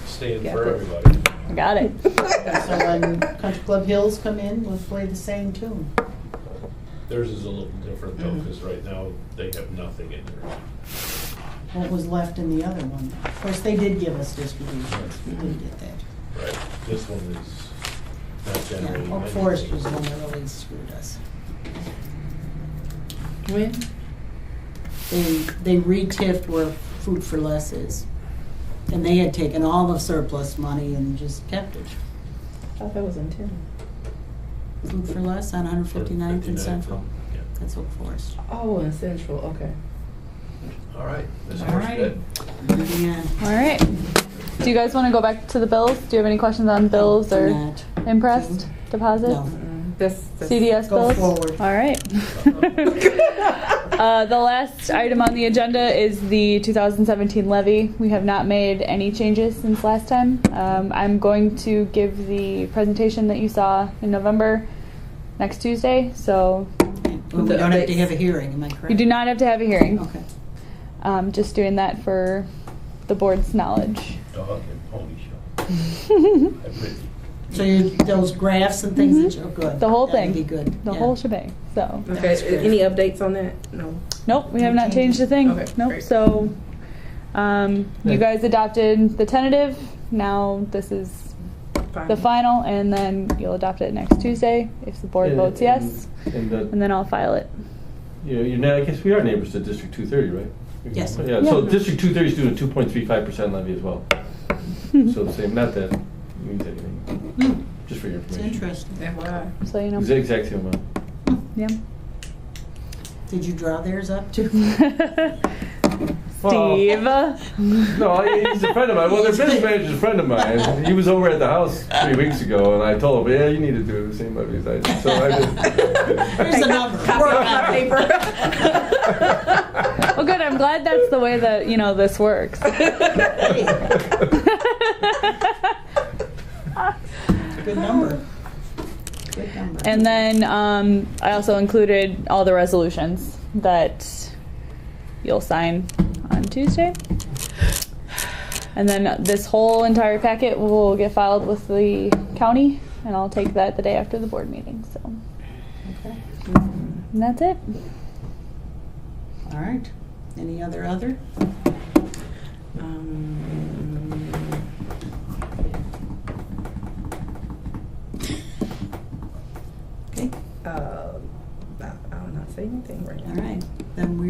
stand
Got
for
it.
everybody.
Got it.
And so when Country Club Hills come in, we'll play the same tune.
Theirs is a little different though, because right now they have nothing in there.
What was left in the other one? Of course, they did give us distributions. We did get that.
Right. This one is not generating.
Yeah, Oak
anything.
Forest was the one that really screwed us.
When?
They re-tiffed where Food for Less is. And they had taken all the surplus money and just kept it.
I thought that was in 10.
Food for Less on 159th and
59th,
Central.
yeah.
That's Oak Forest.
Oh, in Central. Okay.
All right. This
All
sounds
right.
good.
Moving on.
All right. Do you guys want to go back to the bills? Do you have any questions on bills or
Not.
impressed deposits?
No.
That's
CDS
Go
bills?
forward.
All right. The last item on the agenda is the 2017 levy. We have not made any changes since last time. I'm going to give the presentation that you saw in November next Tuesday, so
Well, we don't have to have a hearing, am I correct?
you do not have to have a hearing.
Okay.
Just doing that for the board's knowledge.
Dog and pony show. Hybrid.
So those graphs and things that you're good.
The whole
That'd
thing.
be good.
The
Yeah.
whole shebang. So,
Okay.
That's great.
Any updates on that? No.
nope, we have not changed a thing.
Okay,
Nope.
great.
So, you guys adopted the tentative. Now this is
Fine.
the final, and then you'll adopt it next Tuesday if the board votes yes,
And
and then I'll file it.
I guess we are neighbors to District 230, right?
Yes.
Yeah, so District 230 is doing a 2.35% levy as well. So the same, not that it means anything, just for your
It's
information.
interesting.
FYI.
So you know.
It's the exact same amount.
Yeah.
Did you draw theirs up too?
Steve.
No, he's a friend of mine. Well, their business manager's a friend of mine. He was over at the house 3 weeks ago, and I told him, yeah, you need to do the same levy as I did. So I did.
Here's the number.
Copy
Work
off
on
my
it.
paper.
Well, good. I'm glad that's the way that this works.
Hey. Good number. Good number.
And then I also included all the resolutions that you'll sign on Tuesday. And then this whole entire packet will get filed with the county, and I'll take that the day after the board meeting. So,
Okay.
and that's it.
All right. Any other? Okay.
I'll not say anything right
All
now.
right. Then we